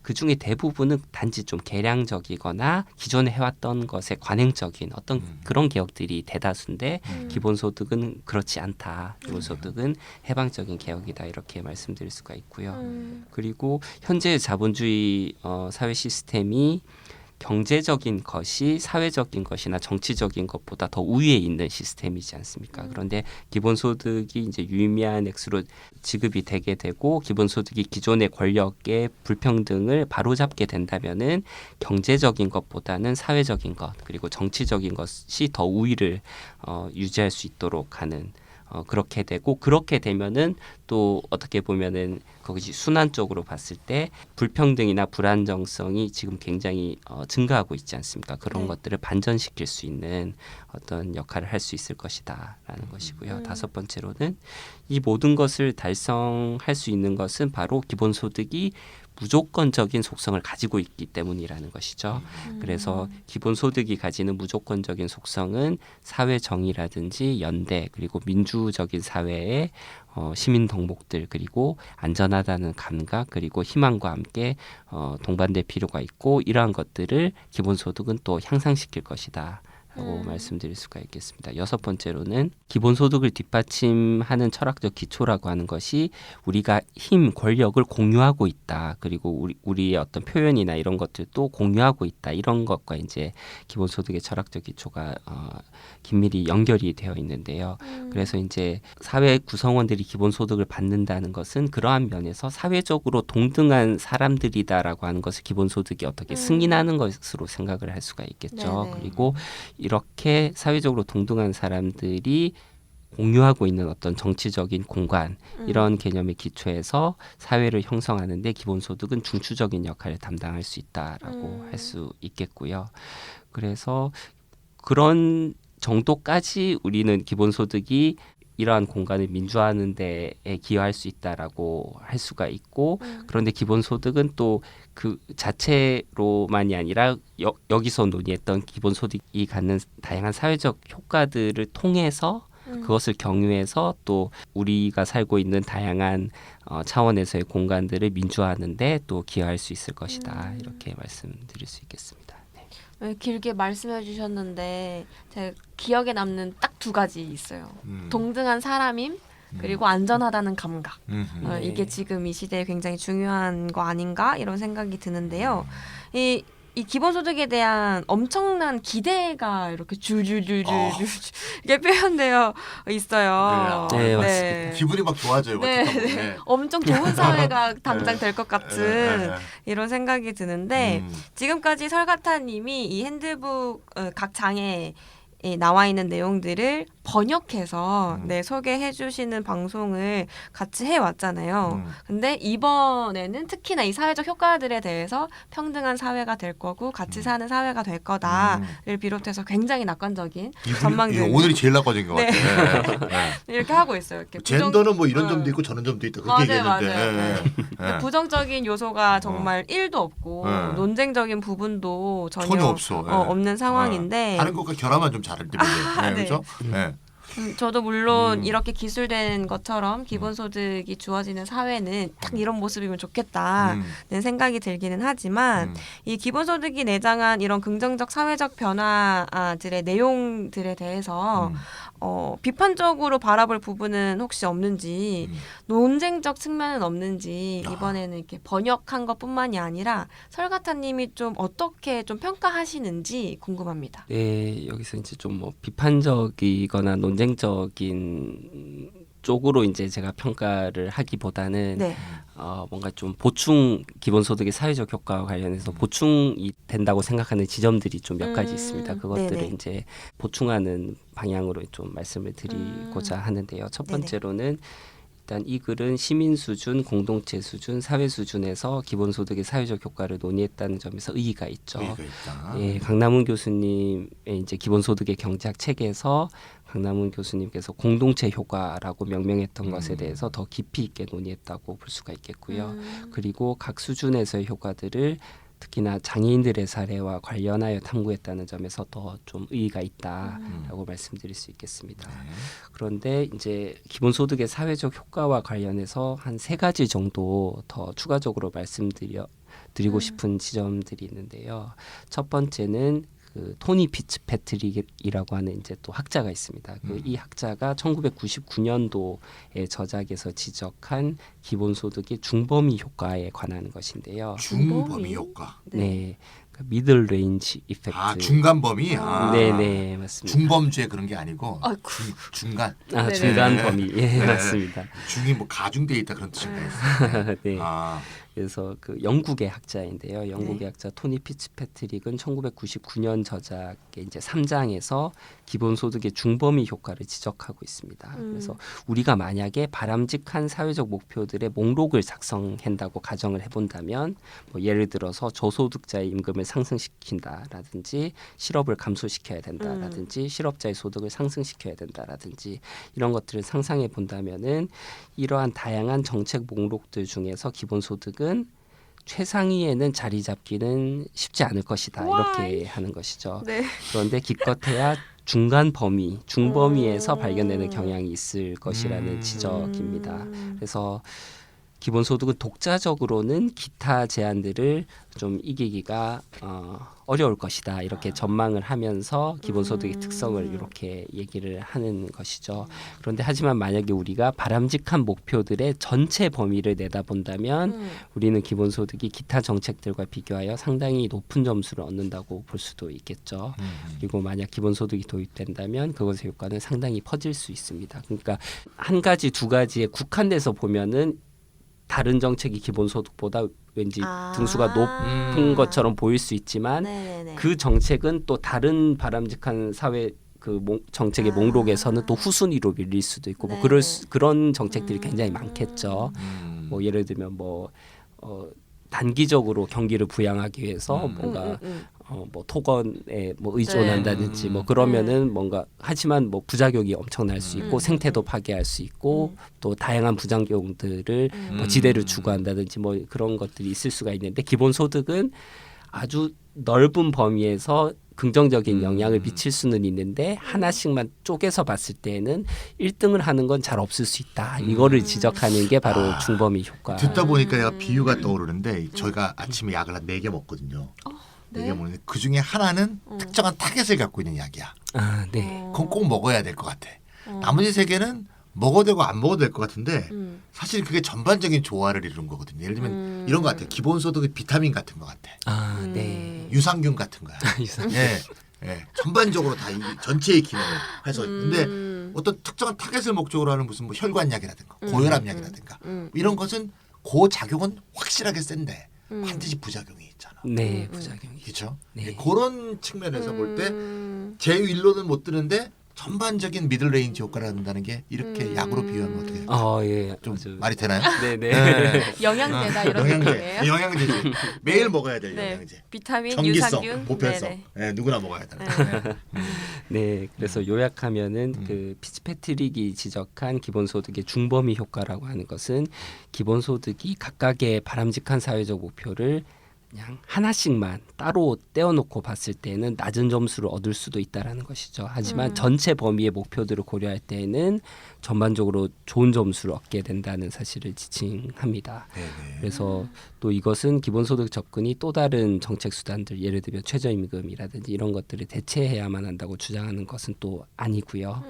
그중에 대부분은 단지 좀 개량적이거나 기존에 해왔던 것에 관행적인 어떤 그런 개혁들이 대다수인데 기본소득은 그렇지 않다. 기본소득은 해방적인 개혁이다. 이렇게 말씀드릴 수가 있고요. 그리고 현재 자본주의 사회 시스템이 경제적인 것이 사회적인 것이나 정치적인 것보다 더 우위에 있는 시스템이지 않습니까? 그런데 기본소득이 이제 유의미한 액수로 지급이 되게 되고 기본소득이 기존의 권력의 불평등을 바로잡게 된다면은 경제적인 것보다는 사회적인 것 그리고 정치적인 것이 더 우위를 유지할 수 있도록 하는 그렇게 되고 그렇게 되면은 또 어떻게 보면은 거기서 순환 쪽으로 봤을 때 불평등이나 불안정성이 지금 굉장히 증가하고 있지 않습니까? 그런 것들을 반전시킬 수 있는 어떤 역할을 할 수 있을 것이다라는 것이고요. 다섯 번째로는 이 모든 것을 달성할 수 있는 것은 바로 기본소득이 무조건적인 속성을 가지고 있기 때문이라는 것이죠. 그래서 기본소득이 가지는 무조건적인 속성은 사회 정의라든지 연대 그리고 민주적인 사회의 시민 덕목들 그리고 안전하다는 감각 그리고 희망과 함께 동반될 필요가 있고 이러한 것들을 기본소득은 또 향상시킬 것이다. 라고 말씀드릴 수가 있겠습니다. 여섯 번째로는 기본소득을 뒷받침하는 철학적 기초라고 하는 것이 우리가 힘, 권력을 공유하고 있다. 그리고 우리의 어떤 표현이나 이런 것들도 공유하고 있다. 이런 것과 이제 기본소득의 철학적 기초가 긴밀히 연결이 되어 있는데요. 그래서 이제 사회 구성원들이 기본소득을 받는다는 것은 그러한 면에서 사회적으로 동등한 사람들이다라고 하는 것을 기본소득이 어떻게 승인하는 것으로 생각을 할 수가 있겠죠. 네네. 그리고 이렇게 사회적으로 동등한 사람들이 공유하고 있는 어떤 정치적인 공간 이런 개념의 기초에서 사회를 형성하는데 기본소득은 중추적인 역할을 담당할 수 있다라고 할 수 있겠고요. 그래서 그런 정도까지 우리는 기본소득이 이러한 공간을 민주화하는 데에 기여할 수 있다라고 할 수가 있고 그런데 기본소득은 또 그 자체로만이 아니라 여기서 논의했던 기본소득이 갖는 다양한 사회적 효과들을 통해서 그것을 경유해서 또 우리가 살고 있는 다양한 차원에서의 공간들을 민주화하는데 또 기여할 수 있을 것이다. 이렇게 말씀드릴 수 있겠습니다. 네. 길게 말씀해 주셨는데 제가 기억에 남는 딱 두 가지 있어요. 동등한 사람임 그리고 안전하다는 감각. 이게 지금 이 시대에 굉장히 중요한 거 아닌가 이런 생각이 드는데요. 이 기본소득에 대한 엄청난 기대가 이렇게 줄줄줄줄 이게 표현되어 있어요. 네, 맞습니다. 기분이 막 좋아져요. 네. 엄청 좋은 사회가 당장 될 것 같은 이런 생각이 드는데 지금까지 설가타님이 이 핸드북 각 장에 나와 있는 내용들을 번역해서 소개해 주시는 방송을 같이 해왔잖아요. 근데 이번에는 특히나 이 사회적 효과들에 대해서 평등한 사회가 될 거고 같이 사는 사회가 될 거다를 비롯해서 굉장히 낙관적인 전망들 오늘이 제일 낙관적인 것 네. 같아. 네. 이렇게 하고 있어요. 이렇게 젠더는 뭐 이런 점도 있고 저런 점도 있다. 그렇게 얘기했는데. 맞아요. 부정적인 요소가 정말 1도 없고 논쟁적인 부분도 전혀 없어. 없는 상황인데 다른 것과 결합만 좀 잘할 때문에 네. 그렇죠? 네. 저도 물론 이렇게 기술된 것처럼 기본소득이 주어지는 사회는 딱 이런 모습이면 좋겠다는 생각이 들기는 하지만 이 기본소득이 내장한 이런 긍정적 사회적 변화들의 내용들에 대해서 비판적으로 바라볼 부분은 혹시 없는지 논쟁적 측면은 없는지 이번에는 이렇게 번역한 것뿐만이 아니라 설가타님이 좀 어떻게 좀 평가하시는지 궁금합니다. 네, 여기서 이제 좀 뭐 비판적이거나 논쟁적인 쪽으로 이제 제가 평가를 하기보다는 네. 뭔가 좀 보충 기본소득의 사회적 효과와 관련해서 보충이 된다고 생각하는 지점들이 좀 몇 가지 있습니다. 그것들을 네네. 이제 보충하는 방향으로 좀 말씀을 드리고자 하는데요. 첫 번째로는 일단 이 글은 시민 수준, 공동체 수준, 사회 수준에서 기본소득의 사회적 효과를 논의했다는 점에서 의의가 있죠. 의의가 있다. 예, 강남훈 교수님의 이제 기본소득의 경제학 책에서 강남훈 교수님께서 공동체 효과라고 명명했던 것에 대해서 더 깊이 있게 논의했다고 볼 수가 있겠고요. 그리고 각 수준에서의 효과들을 특히나 장애인들의 사례와 관련하여 탐구했다는 점에서 더 좀 의의가 있다라고 말씀드릴 수 있겠습니다. 그런데 이제 기본소득의 사회적 효과와 관련해서 한 3가지 정도 더 추가적으로 말씀드리고 싶은 지점들이 있는데요. 첫 번째는 그 토니 피츠패트릭이라고 하는 이제 또 학자가 있습니다. 이 학자가 1999년도에 저작에서 지적한 기본소득의 중범위 효과에 관한 것인데요. 중범위 효과. 네, 그 미들 레인지 이펙트. 중간 범위. 네네 맞습니다. 중범죄 그런 게 아니고 중간. 네네. 중간 범위. 예, 맞습니다. 중이 뭐 가중돼 있다 그런 뜻인가요? 네. 그래서 그 영국의 학자인데요. 영국의 학자 토니 피츠패트릭은 1999년 저작의 이제 3장에서 기본소득의 중범위 효과를 지적하고 있습니다. 그래서 우리가 만약에 바람직한 사회적 목표들의 목록을 작성한다고 가정을 해본다면 뭐 예를 들어서 저소득자의 임금을 상승시킨다라든지 실업을 감소시켜야 된다라든지 실업자의 소득을 상승시켜야 된다라든지 이런 것들을 상상해 본다면은 이러한 다양한 정책 목록들 중에서 기본소득은 최상위에는 자리 잡기는 쉽지 않을 것이다. 이렇게 하는 것이죠. 네. 그런데 기껏해야 중간 범위, 중범위에서 발견되는 경향이 있을 것이라는 지적입니다. 그래서 기본소득은 독자적으로는 기타 제한들을 좀 이기기가 어려울 것이다. 이렇게 전망을 하면서 기본소득의 특성을 이렇게 얘기를 하는 것이죠. 그런데 하지만 만약에 우리가 바람직한 목표들의 전체 범위를 내다본다면 우리는 기본소득이 기타 정책들과 비교하여 상당히 높은 점수를 얻는다고 볼 수도 있겠죠. 그리고 만약 기본소득이 도입된다면 그것의 효과는 상당히 퍼질 수 있습니다. 그러니까 한 가지, 두 가지에 국한돼서 보면은 다른 정책이 기본소득보다 왠지 등수가 높은 것처럼 보일 수 있지만 그 정책은 또 다른 바람직한 사회 그 정책의 목록에서는 또 후순위로 밀릴 수도 있고 뭐 그런 정책들이 굉장히 많겠죠. 뭐 예를 들면 뭐 단기적으로 경기를 부양하기 위해서 뭔가 뭐 토건에 뭐 의존한다든지 뭐 그러면은 뭔가 하지만 뭐 부작용이 엄청날 수 있고 생태도 파괴할 수 있고 또 다양한 부작용들을 뭐 지대를 추구한다든지 뭐 그런 것들이 있을 수가 있는데 기본소득은 아주 넓은 범위에서 긍정적인 영향을 미칠 수는 있는데 하나씩만 쪼개서 봤을 때는 1등을 하는 건 잘 없을 수 있다. 이거를 지적하는 게 바로 중범위 효과. 듣다 보니까 내가 비유가 떠오르는데 저희가 아침에 약을 한 4개 먹거든요. 4개 먹는데 그중에 하나는 특정한 타겟을 갖고 있는 약이야. 네. 그건 꼭 먹어야 될 것 같아. 나머지 3개는 먹어도 되고 안 먹어도 될 것 같은데 사실 그게 전반적인 조화를 이루는 거거든요. 예를 들면 이런 것 같아요. 기본소득의 비타민 같은 것 같아. 네. 유산균 같은 거야. 예, 전반적으로 다 이 전체의 기능을 해서 근데 어떤 특정한 타겟을 목적으로 하는 무슨 뭐 혈관약이라든가 고혈압약이라든가 이런 것은 그 작용은 확실하게 센데 반드시 부작용이 있잖아. 네, 부작용이. 그렇죠? 네. 그런 측면에서 볼 때 제 일로는 못 드는데 전반적인 미들 레인지 효과를 한다는 게 이렇게 약으로 비유하면 어떻게 예. 좀 아주- 말이 되나요? 네네. 영양제다 이런 느낌이에요. 영양제지. 매일 먹어야 될 네. 영양제. 비타민, 정기성, 유산균, 보편성. 네네. 네, 누구나 먹어야 되는. 네. 네, 그래서 요약하면은 그 피츠패트릭이 지적한 기본소득의 중범위 효과라고 하는 것은 기본소득이 각각의 바람직한 사회적 목표를 그냥 하나씩만 따로 떼어놓고 봤을 때는 낮은 점수를 얻을 수도 있다라는 것이죠. 하지만 전체 범위의 목표들을 고려할 때는 전반적으로 좋은 점수를 얻게 된다는 사실을 지칭합니다. 네네. 그래서 또 이것은 기본소득 접근이 또 다른 정책 수단들, 예를 들면 최저임금이라든지 이런 것들을 대체해야만 한다고 주장하는 것은 또 아니고요.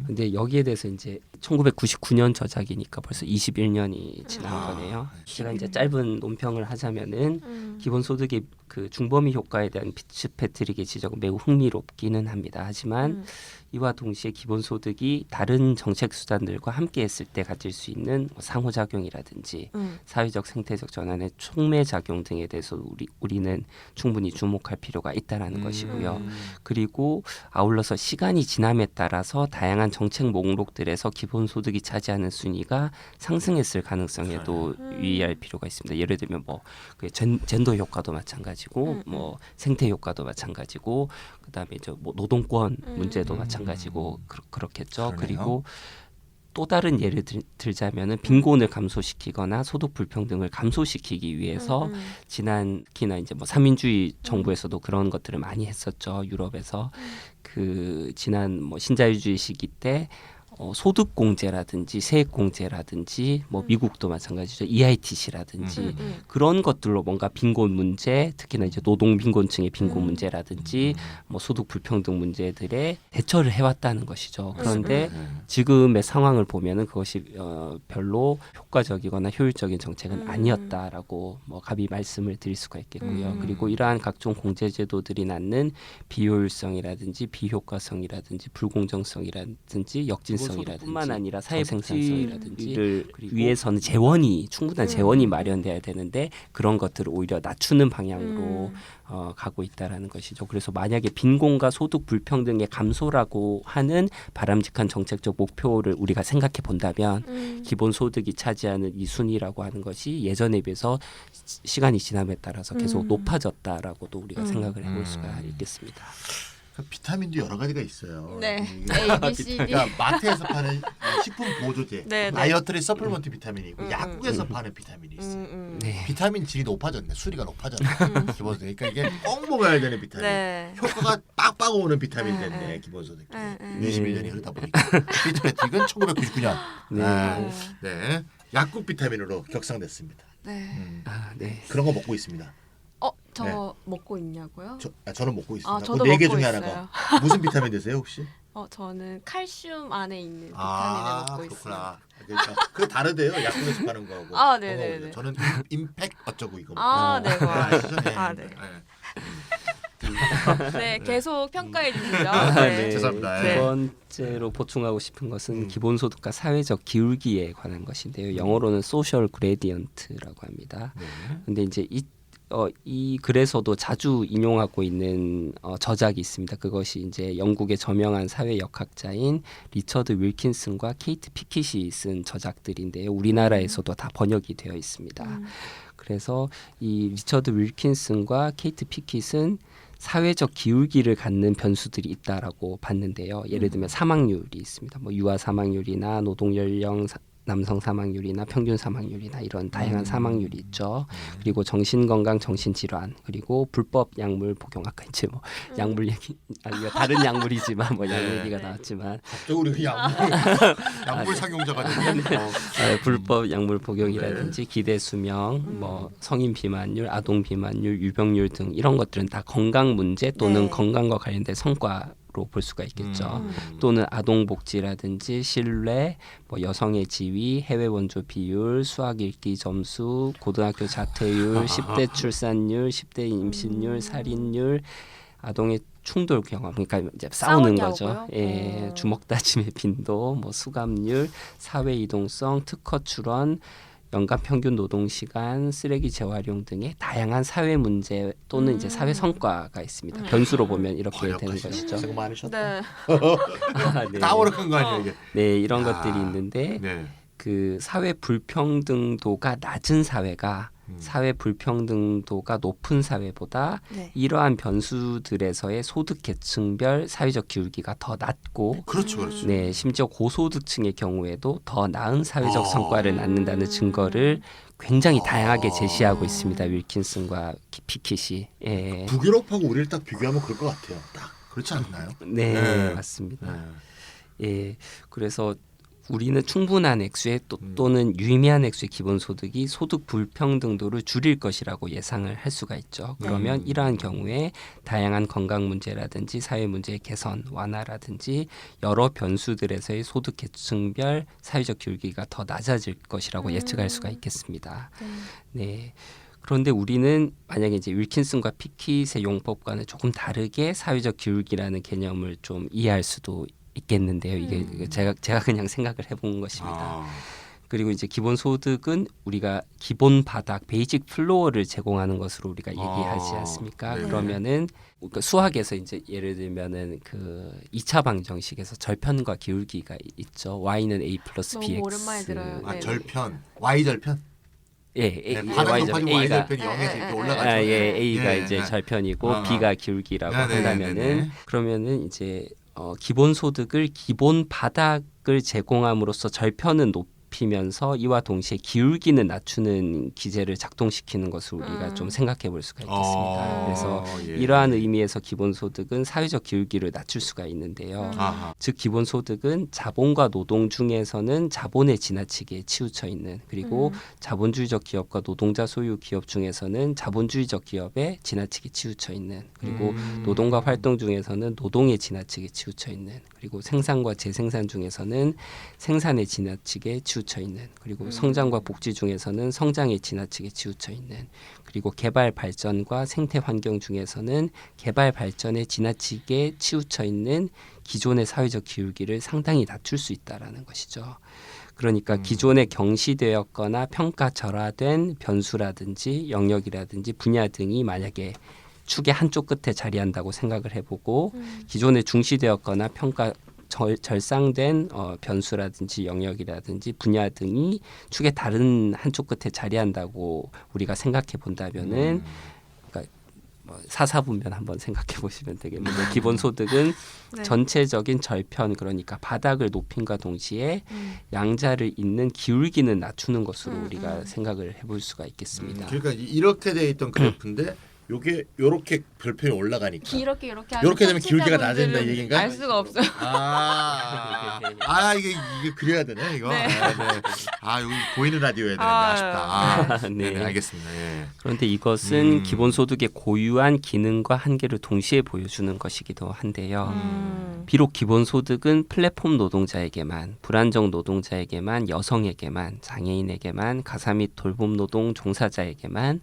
근데 여기에 대해서 이제 1999년 저작이니까 벌써 21년이 지난 거네요. 제가 이제 짧은 논평을 하자면은 기본소득의 그 중범위 효과에 대한 피츠패트릭의 지적은 매우 흥미롭기는 합니다. 하지만 이와 동시에 기본소득이 다른 정책 수단들과 함께했을 때 가질 수 있는 뭐 상호작용이라든지 사회적 생태적 전환의 촉매작용 등에 대해서 우리는 충분히 주목할 필요가 있다라는 것이고요. 그리고 아울러서 시간이 지남에 따라서 다양한 정책 목록들에서 기본소득이 차지하는 순위가 상승했을 가능성에도 유의할 필요가 있습니다. 예를 들면 뭐 그 젠더 효과도 마찬가지고 뭐 생태 효과도 마찬가지고 그다음에 뭐 노동권 문제도 마찬가지고 그렇겠죠. 그러네요. 그리고 또 다른 예를 들자면은 빈곤을 감소시키거나 소득 불평등을 감소시키기 위해서 지난 특히나 이제 뭐 삼민주의 정부에서도 그런 것들을 많이 했었죠. 유럽에서 그 지난 뭐 신자유주의 시기 때 소득 공제라든지 세액 공제라든지 뭐 미국도 마찬가지죠. EITC라든지 그런 것들로 뭔가 빈곤 문제, 특히나 이제 노동 빈곤층의 빈곤 문제라든지 뭐 소득 불평등 문제들에 대처를 해왔다는 것이죠. 그런데 지금의 상황을 보면은 그것이 별로 효과적이거나 효율적인 정책은 아니었다라고 뭐 감히 말씀을 드릴 수가 있겠고요. 그리고 이러한 각종 공제 제도들이 낳는 비효율성이라든지 비효과성이라든지 불공정성이라든지 역진성이라든지 뿐만 아니라 사회 생산성이라든지 위해서는 재원이 충분한 재원이 마련돼야 되는데 그런 것들을 오히려 낮추는 방향으로 가고 있다라는 것이죠. 그래서 만약에 빈곤과 소득 불평등의 감소라고 하는 바람직한 정책적 목표를 우리가 생각해 본다면 기본소득이 차지하는 이 순위라고 하는 것이 예전에 비해서 시간이 지남에 따라서 계속 높아졌다라고도 우리가 생각을 해볼 수가 있겠습니다. 비타민도 여러 가지가 있어요. 네. 이게 A, B, C, D. 그러니까 마트에서 파는 식품 보조제, 네, 네. 다이어트리 서플먼트 비타민이 있고 약국에서 파는 비타민이 있어요. 네. 비타민 질이 높아졌네, 수리가 높아졌네. 기본소득. 그러니까 이게 꼭 먹어야 되는 비타민. 네. 효과가 빡빡 오는 비타민 됐네, 기본소득. 21년이 흐르다 보니까. 피츠패트릭은 1999년. 네. 네. 약국 비타민으로 격상됐습니다. 네. 네. 그런 거 먹고 있습니다. 저 네. 먹고 있냐고요? 저는 먹고 있습니다. 저도 그 4개 먹고 중에 있어요. 하나가 무슨 비타민 드세요 혹시? 저는 칼슘 안에 있는 비타민을 먹고 있어요. 그러니까 그 다르대요. 약국에서 파는 거하고. 네네네. 저는 임팩 어쩌고 이거. 네, 아시죠? 네. 네. 네, 계속 평가해 주시죠. 네. 죄송합니다. 두 번째로 보충하고 싶은 것은 기본소득과 사회적 기울기에 관한 것인데요. 영어로는 소셜 그레디언트라고 합니다. 근데 이제 이 글에서도 자주 인용하고 있는 저작이 있습니다. 그것이 이제 영국의 저명한 사회역학자인 리처드 윌킨슨과 케이트 피킷이 쓴 저작들인데요. 우리나라에서도 다 번역이 되어 있습니다. 그래서 이 리처드 윌킨슨과 케이트 피킷은 사회적 기울기를 갖는 변수들이 있다라고 봤는데요. 예를 들면 사망률이 있습니다. 뭐 유아 사망률이나 노동 연령 남성 사망률이나 평균 사망률이나 이런 다양한 사망률이 있죠. 그리고 정신건강, 정신질환, 그리고 불법 약물 복용. 아까 이제 뭐 약물 얘기, 이거 다른 약물이지만 뭐 약 얘기가 나왔지만 갑자기 우리 약물 상용자가 되네. 불법 약물 복용이라든지 기대 수명, 뭐 성인 비만율, 아동 비만율, 유병률 등 이런 것들은 다 건강 문제 또는 건강과 관련된 성과 볼 수가 있겠죠. 또는 아동 복지라든지 신뢰, 뭐 여성의 지위, 해외 원조 비율, 수학 읽기 점수, 고등학교 자퇴율, 10대 출산율, 10대 임신율, 살인율, 아동의 충돌 경험, 그러니까 이제 싸우는 거죠. 예, 주먹 다짐의 빈도, 뭐 수감률, 사회 이동성, 특허 출원, 연간 평균 노동 시간, 쓰레기 재활용 등의 다양한 사회 문제 또는 이제 사회 성과가 있습니다. 변수로 보면 이렇게 되는 것이죠. 수고 많으셨다. 네. 네. 까오락한 거 아니에요 이게. 네, 이런 야. 것들이 있는데 네. 그 사회 불평등도가 낮은 사회가 사회 불평등도가 높은 사회보다 네. 이러한 변수들에서의 소득 계층별 사회적 기울기가 더 낮고 그렇죠, 그렇죠. 네, 심지어 고소득층의 경우에도 더 나은 사회적 어. 성과를 낳는다는 증거를 굉장히 다양하게 제시하고 있습니다. 윌킨슨과 피킷이. 예. 북유럽하고 우리를 딱 비교하면 그럴 것 같아요. 딱 그렇지 않나요? 네, 네. 맞습니다. 네. 예, 그래서 우리는 충분한 액수의 또는 유의미한 액수의 기본소득이 소득 불평등도를 줄일 것이라고 예상을 할 수가 있죠. 그러면 이러한 경우에 다양한 건강 문제라든지 사회 문제의 개선, 완화라든지 여러 변수들에서의 소득 계층별 사회적 기울기가 더 낮아질 것이라고 예측할 수가 있겠습니다. 네. 그런데 우리는 만약에 이제 윌킨슨과 피킷의 용법과는 조금 다르게 사회적 기울기라는 개념을 좀 이해할 수도 있겠는데요. 이게 제가 그냥 생각을 해본 것입니다. 아. 그리고 이제 기본 소득은 우리가 기본 바닥 베이직 플로어를 제공하는 것으로 우리가 얘기하지 않습니까? 네. 그러면은 그러니까 수학에서 이제 예를 들면은 그 2차 방정식에서 절편과 기울기가 있죠. y는 a 플러스 너무 bx. 오랜만에 들어요. 아 네. 절편, y 절편. 예, 네, 바닥 높아지면 y a가 절편이 0에서 이렇게 올라가죠. 아, 예, a가 예, 이제 네. 절편이고 아. b가 기울기라고 네, 네, 한다면은 네, 네. 그러면은 이제 기본 소득을 기본 바닥을 제공함으로써 절편은 높이면서 이와 동시에 기울기는 낮추는 기제를 작동시키는 것을 우리가 좀 생각해 볼 수가 있겠습니다. 그래서 예. 이러한 의미에서 기본 소득은 사회적 기울기를 낮출 수가 있는데요. 아하. 즉 기본 소득은 자본과 노동 중에서는 자본에 지나치게 치우쳐 있는 그리고 자본주의적 기업과 노동자 소유 기업 중에서는 자본주의적 기업에 지나치게 치우쳐 있는 그리고 노동과 활동 중에서는 노동에 지나치게 치우쳐 있는 그리고 생산과 재생산 중에서는 생산에 지나치게 치우쳐 있는 그리고 성장과 복지 중에서는 성장에 지나치게 치우쳐 있는 그리고 개발 발전과 생태 환경 중에서는 개발 발전에 지나치게 치우쳐 있는 기존의 사회적 기울기를 상당히 낮출 수 있다라는 것이죠. 그러니까 기존에 경시되었거나 평가절하된 변수라든지 영역이라든지 분야 등이 만약에 축의 한쪽 끝에 자리한다고 생각을 해보고 기존에 중시되었거나 절상된 변수라든지 영역이라든지 분야 등이 축의 다른 한쪽 끝에 자리한다고 우리가 생각해 본다면은 그러니까 사사분면 한번 생각해 보시면 되겠는데 기본 소득은 네. 전체적인 절편 그러니까 바닥을 높임과 동시에 양자를 잇는 기울기는 낮추는 것으로 우리가 생각을 해볼 수가 있겠습니다. 그러니까 이렇게 돼 있던 그래프인데 요게 요렇게 별표에 올라가니까 이렇게 하면 이렇게 되면 기울기가 청취자분들은 낮아진다 이 얘기인가? 알 수가 없어요. 이게 그래야 되네 이거. 네. 여기 보이는 라디오에 되는데 아, 아쉽다. 네. 네, 알겠습니다. 예. 그런데 이것은 기본소득의 고유한 기능과 한계를 동시에 보여주는 것이기도 한데요. 비록 기본소득은 플랫폼 노동자에게만, 불안정 노동자에게만, 여성에게만, 장애인에게만, 가사 및 돌봄 노동 종사자에게만,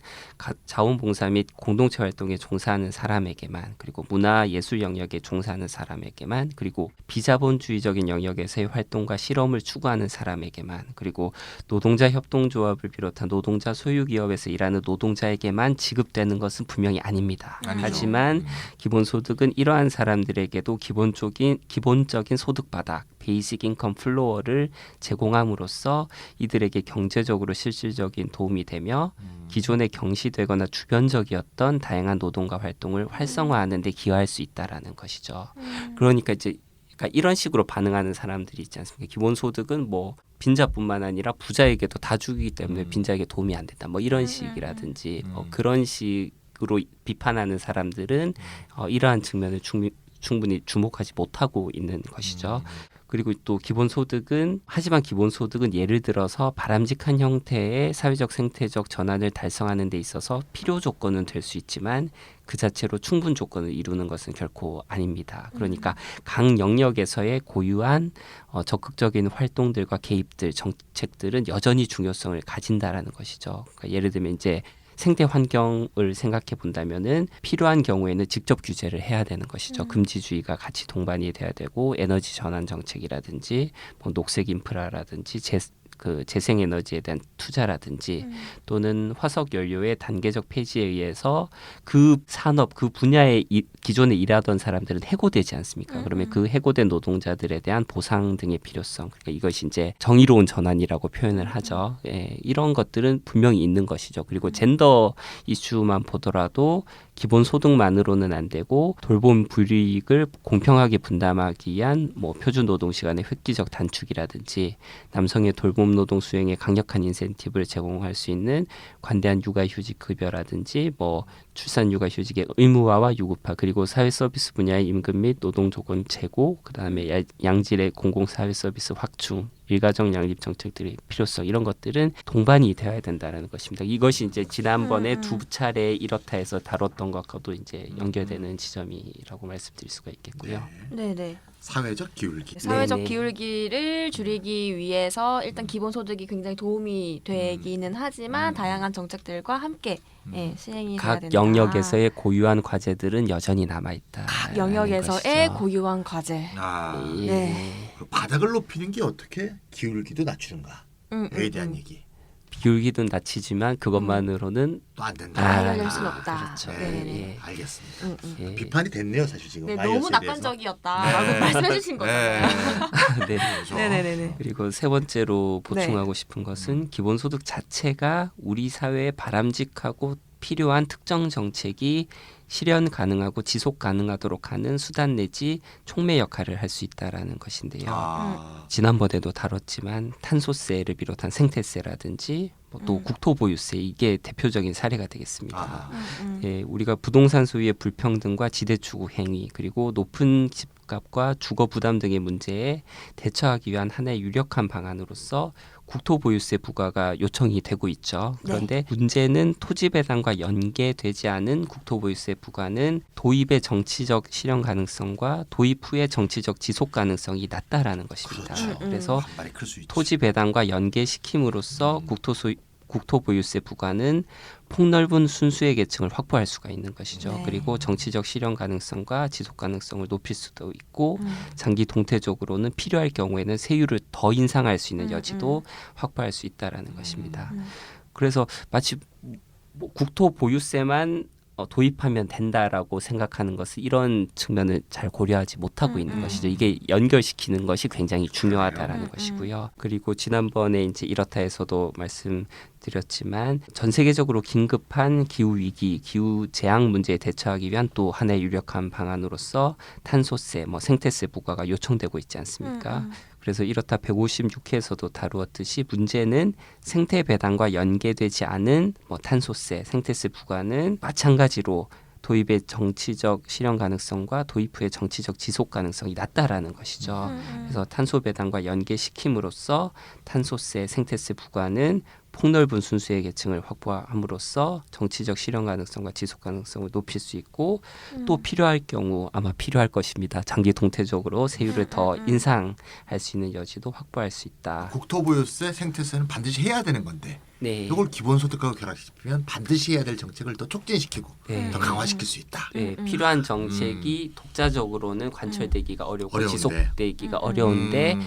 자원봉사 및 공동체 활동에 종사하는 사람에게만, 그리고 문화 예술 영역에 종사하는 사람에게만, 그리고 비자본주의적인 영역에서의 활동과 실험을 추구하는 사람에게만, 그리고 노동자 협동조합을 비롯한 노동자 소유기업에서 일하는 노동자에게만 지급되는 것은 분명히 아닙니다. 아니죠. 하지만 기본소득은 이러한 사람들에게도 기본적인 소득바닥, 베이직 인컴 플로어를 제공함으로써 이들에게 경제적으로 실질적인 도움이 되며 기존에 경시되거나 주변적이었던 다양한 노동과 활동을 활성화하는 데 기여할 수 있다라는 것이죠. 그러니까 이런 식으로 반응하는 사람들이 있지 않습니까? 기본소득은 뭐 빈자뿐만 아니라 부자에게도 다 주기 때문에 빈자에게 도움이 안 된다. 뭐 이런 식이라든지 그런 식으로 비판하는 사람들은 이러한 측면을 충분히 주목하지 못하고 있는 것이죠. 그리고 또 기본소득은 예를 들어서 바람직한 형태의 사회적 생태적 전환을 달성하는 데 있어서 필요 조건은 될 수 있지만 그 자체로 충분 조건을 이루는 것은 결코 아닙니다. 그러니까 각 영역에서의 고유한 적극적인 활동들과 개입들, 정책들은 여전히 중요성을 가진다라는 것이죠. 그러니까 예를 들면 이제 생태 환경을 생각해 본다면은 필요한 경우에는 직접 규제를 해야 되는 것이죠. 금지주의가 같이 동반이 돼야 되고 에너지 전환 정책이라든지 뭐 녹색 인프라라든지 그 재생에너지에 대한 투자라든지 또는 화석 연료의 단계적 폐지에 의해서 그 산업 그 분야에 기존에 일하던 사람들은 해고되지 않습니까? 그러면 그 해고된 노동자들에 대한 보상 등의 필요성, 그러니까 이것이 이제 정의로운 전환이라고 표현을 하죠. 예, 이런 것들은 분명히 있는 것이죠. 그리고 젠더 이슈만 보더라도 기본소득만으로는 안 되고 돌봄 불이익을 공평하게 분담하기 위한 뭐 표준 노동 시간의 획기적 단축이라든지 남성의 돌봄 노동 수행에 강력한 인센티브를 제공할 수 있는 관대한 육아휴직 급여라든지 뭐 출산 육아휴직의 의무화와 유급화 그리고 사회 서비스 분야의 임금 및 노동 조건 제고 그다음에 양질의 공공 사회 서비스 확충 일가정 양립 정책들의 필요성 이런 것들은 동반이 되어야 된다는 것입니다. 이것이 이제 지난번에 두 차례 이렇다 해서 다뤘던 것과도 이제 연결되는 지점이라고 말씀드릴 수가 있겠고요. 네네. 사회적 기울기. 사회적 네네. 기울기를 줄이기 위해서 일단 기본소득이 굉장히 도움이 되기는 하지만 다양한 정책들과 함께 시행이 돼야 각 된다. 영역에서의 고유한 과제들은 여전히 남아 있다. 각 영역에서의 고유한 과제. 예. 네. 그 바닥을 높이는 게 어떻게 기울기도 낮추는가에 대한 얘기. 기울기도 낮추지만 그것만으로는 또 안 된다. 해결될 수는 없다. 그렇죠. 네네네. 예. 알겠습니다. 예. 비판이 됐네요, 사실 지금. 네, 바이오스에 너무 대해서. 낙관적이었다라고 네. 말씀해주신 거잖아요. 네. 그렇죠. 네네네네. 그리고 세 번째로 보충하고 싶은 것은 기본소득 자체가 우리 사회에 바람직하고 필요한 특정 정책이 실현 가능하고 지속 가능하도록 하는 수단 내지 촉매 역할을 할 수 있다라는 것인데요. 지난번에도 다뤘지만 탄소세를 비롯한 생태세라든지 또 국토보유세 이게 대표적인 사례가 되겠습니다. 예, 우리가 부동산 소유의 불평등과 지대추구 행위 그리고 높은 집값과 주거 부담 등의 문제에 대처하기 위한 하나의 유력한 방안으로서 국토보유세 부과가 요청이 되고 있죠. 그런데 문제는 토지 배당과 연계되지 않은 국토보유세 부과는 도입의 정치적 실현 가능성과 도입 후의 정치적 지속 가능성이 낮다라는 것입니다. 그렇죠. 그래서 반발이 클 수 있죠. 토지 배당과 연계시킴으로써 국토보유세 부과는 폭넓은 순수의 계층을 확보할 수가 있는 것이죠. 네. 그리고 정치적 실현 가능성과 지속 가능성을 높일 수도 있고 장기 동태적으로는 필요할 경우에는 세율을 더 인상할 수 있는 여지도 확보할 수 있다라는 것입니다. 그래서 마치 뭐 국토보유세만 도입하면 된다라고 생각하는 것은 이런 측면을 잘 고려하지 못하고 있는 것이죠. 이게 연결시키는 것이 굉장히 중요하다라는 것이고요. 그리고 지난번에 이제 이렇다에서도 말씀드렸지만 전 세계적으로 긴급한 기후 위기, 기후 재앙 문제에 대처하기 위한 또 하나의 유력한 방안으로서 탄소세, 뭐 생태세 부과가 요청되고 있지 않습니까? 그래서 이렇다 156회에서도 다루었듯이 문제는 생태 배당과 연계되지 않은 뭐 탄소세, 생태세 부과는 마찬가지로 도입의 정치적 실현 가능성과 도입 후의 정치적 지속 가능성이 낮다라는 것이죠. 그래서 탄소 배당과 연계시킴으로써 탄소세, 생태세 부과는 폭넓은 순수의 계층을 확보함으로써 정치적 실현 가능성과 지속 가능성을 높일 수 있고 또 필요할 경우 아마 필요할 것입니다. 장기 동태적으로 세율을 더 인상할 수 있는 여지도 확보할 수 있다. 국토보유세, 생태세는 반드시 해야 되는 건데 네. 이걸 기본소득하고 결합시키면 반드시 해야 될 정책을 더 촉진시키고 네. 더 강화시킬 수 있다. 네, 필요한 정책이 독자적으로는 관철되기가 어렵고 어려운데. 지속되기가 어려운데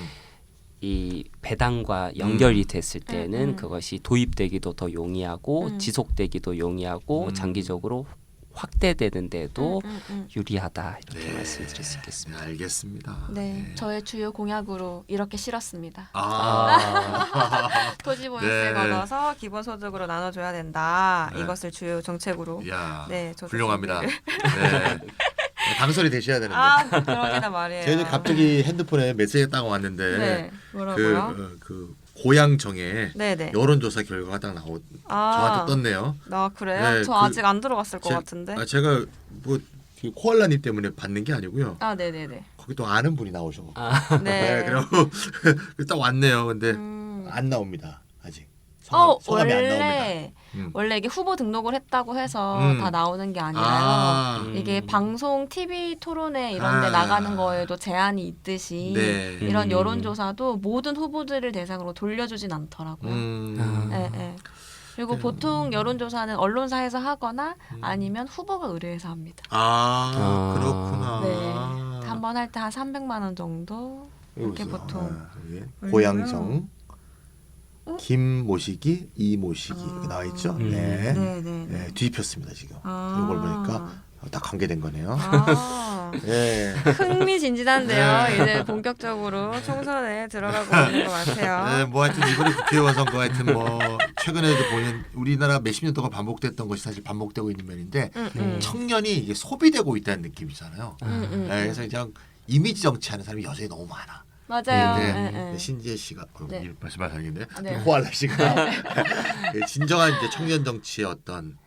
이 배당과 연결이 됐을 때는 그것이 도입되기도 더 용이하고 지속되기도 용이하고 장기적으로 확대되는데도 유리하다 이렇게 말씀드릴 수 있겠습니다. 네, 알겠습니다. 네, 저의 주요 공약으로 이렇게 실었습니다. 토지 보유세 네. 걷어서 기본소득으로 나눠줘야 된다. 네. 이것을 주요 정책으로. 이야, 네, 저도 훌륭합니다. 준비를. 네. 당선이 되셔야 되는데. 아, 그러게나 말이에요. 저희는 갑자기 핸드폰에 메시지가 딱 왔는데 네, 뭐라고요? 그 고향정에 네네. 여론조사 결과가 딱 저한테 떴네요. 아 그래요? 네, 저 그 아직 안 들어갔을 것 제- 같은데. 제가 뭐 그 코알라님 때문에 받는 게 아니고요. 아 네네네. 거기 또 아는 분이 나오셔. 네. 그리고 딱 왔네요. 근데 음. 안 나옵니다. 아직. 성함이 안 나옵니다. 원래 이게 후보 등록을 했다고 해서 다 나오는 게 아니라요. 아, 이게 방송, TV 토론회 이런 데 아. 나가는 거에도 제한이 있듯이 네. 이런 여론조사도 모든 후보들을 대상으로 돌려주진 않더라고요. 네, 네. 그리고 보통 여론조사는 언론사에서 하거나 아니면 후보가 의뢰해서 합니다. 그렇구나. 네. 한 번 할 때 한 300만 원 정도 이렇게 여기서, 보통. 고향정 김모시기, 이모시기 이렇게 나와 있죠. 네. 네. 네, 뒤집혔습니다 지금. 이걸 보니까 다 관계된 거네요. 네. 흥미진진한데요. 네. 이제 본격적으로 총선에 들어가고 있는 것 같아요. 네, 뭐 하여튼 이번에 국회의원 선거 하여튼 뭐 최근에도 보면 우리나라 몇십 년 동안 반복됐던 것이 사실 반복되고 있는 면인데 청년이 이게 소비되고 있다는 느낌이잖아요. 네, 그래서 그냥 이미지 정치하는 사람이 여전히 너무 많아. 맞아요. 네. 신지혜 씨가 네. 말씀하셨는데 네. 호알라 씨가 진정한 이제 청년 정치의 어떤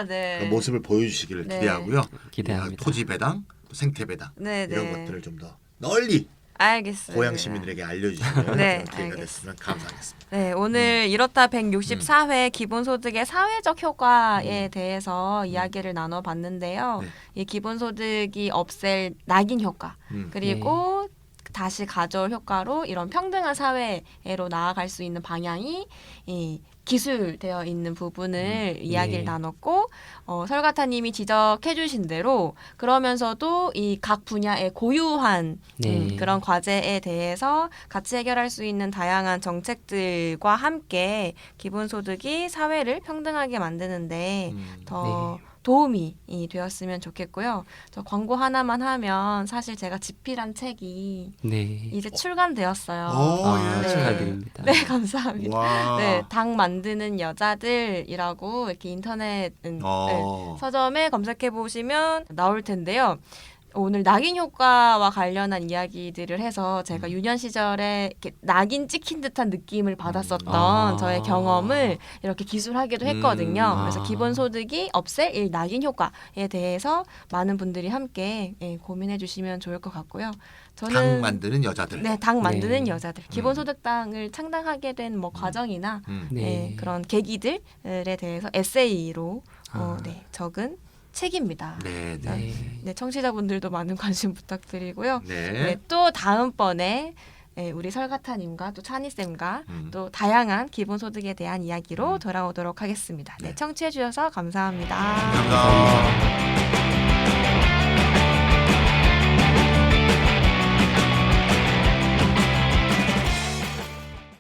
네. 그런 모습을 보여주시기를 네. 기대하고요. 기대합니다. 토지 배당, 또 생태 배당 네, 이런 네. 것들을 좀 더 널리 알겠습니다. 고향 시민들에게 알려주시면 네, 기회가 됐으면 감사하겠습니다. 네, 오늘 이렇다 164회 기본소득의 사회적 효과에 대해서 이야기를 나눠봤는데요. 네. 이 기본소득이 없앨 낙인 효과 그리고 다시 가져올 효과로 이런 평등한 사회로 나아갈 수 있는 방향이 이 기술되어 있는 부분을 이야기를 나눴고 설가타님이 지적해주신 대로 그러면서도 이 각 분야의 고유한 그런 과제에 대해서 같이 해결할 수 있는 다양한 정책들과 함께 기본소득이 사회를 평등하게 만드는데 더 도움이 되었으면 좋겠고요. 저 광고 하나만 하면 사실 제가 집필한 책이 이제 출간되었어요. 오, 예. 축하드립니다. 네, 감사합니다. 와. 네, 당 만드는 여자들이라고 이렇게 인터넷 서점에 검색해 보시면 나올 텐데요. 오늘 낙인 효과와 관련한 이야기들을 해서 제가 유년 시절에 이렇게 낙인 찍힌 듯한 느낌을 받았었던 저의 경험을 이렇게 기술하기도 했거든요. 그래서 기본소득이 없앨 이 낙인 효과에 대해서 많은 분들이 함께 고민해 주시면 좋을 것 같고요. 저는 당 만드는 여자들. 네, 당 만드는 여자들. 기본소득당을 창당하게 된 뭐 과정이나 그런 계기들에 대해서 에세이로 적은 책입니다. 네, 청취자분들도 많은 관심 부탁드리고요. 네, 또 다음번에 우리 설가타님과 또 찬이쌤과 또 다양한 기본소득에 대한 이야기로 돌아오도록 하겠습니다. 네, 청취해 주셔서 감사합니다. 감사합니다.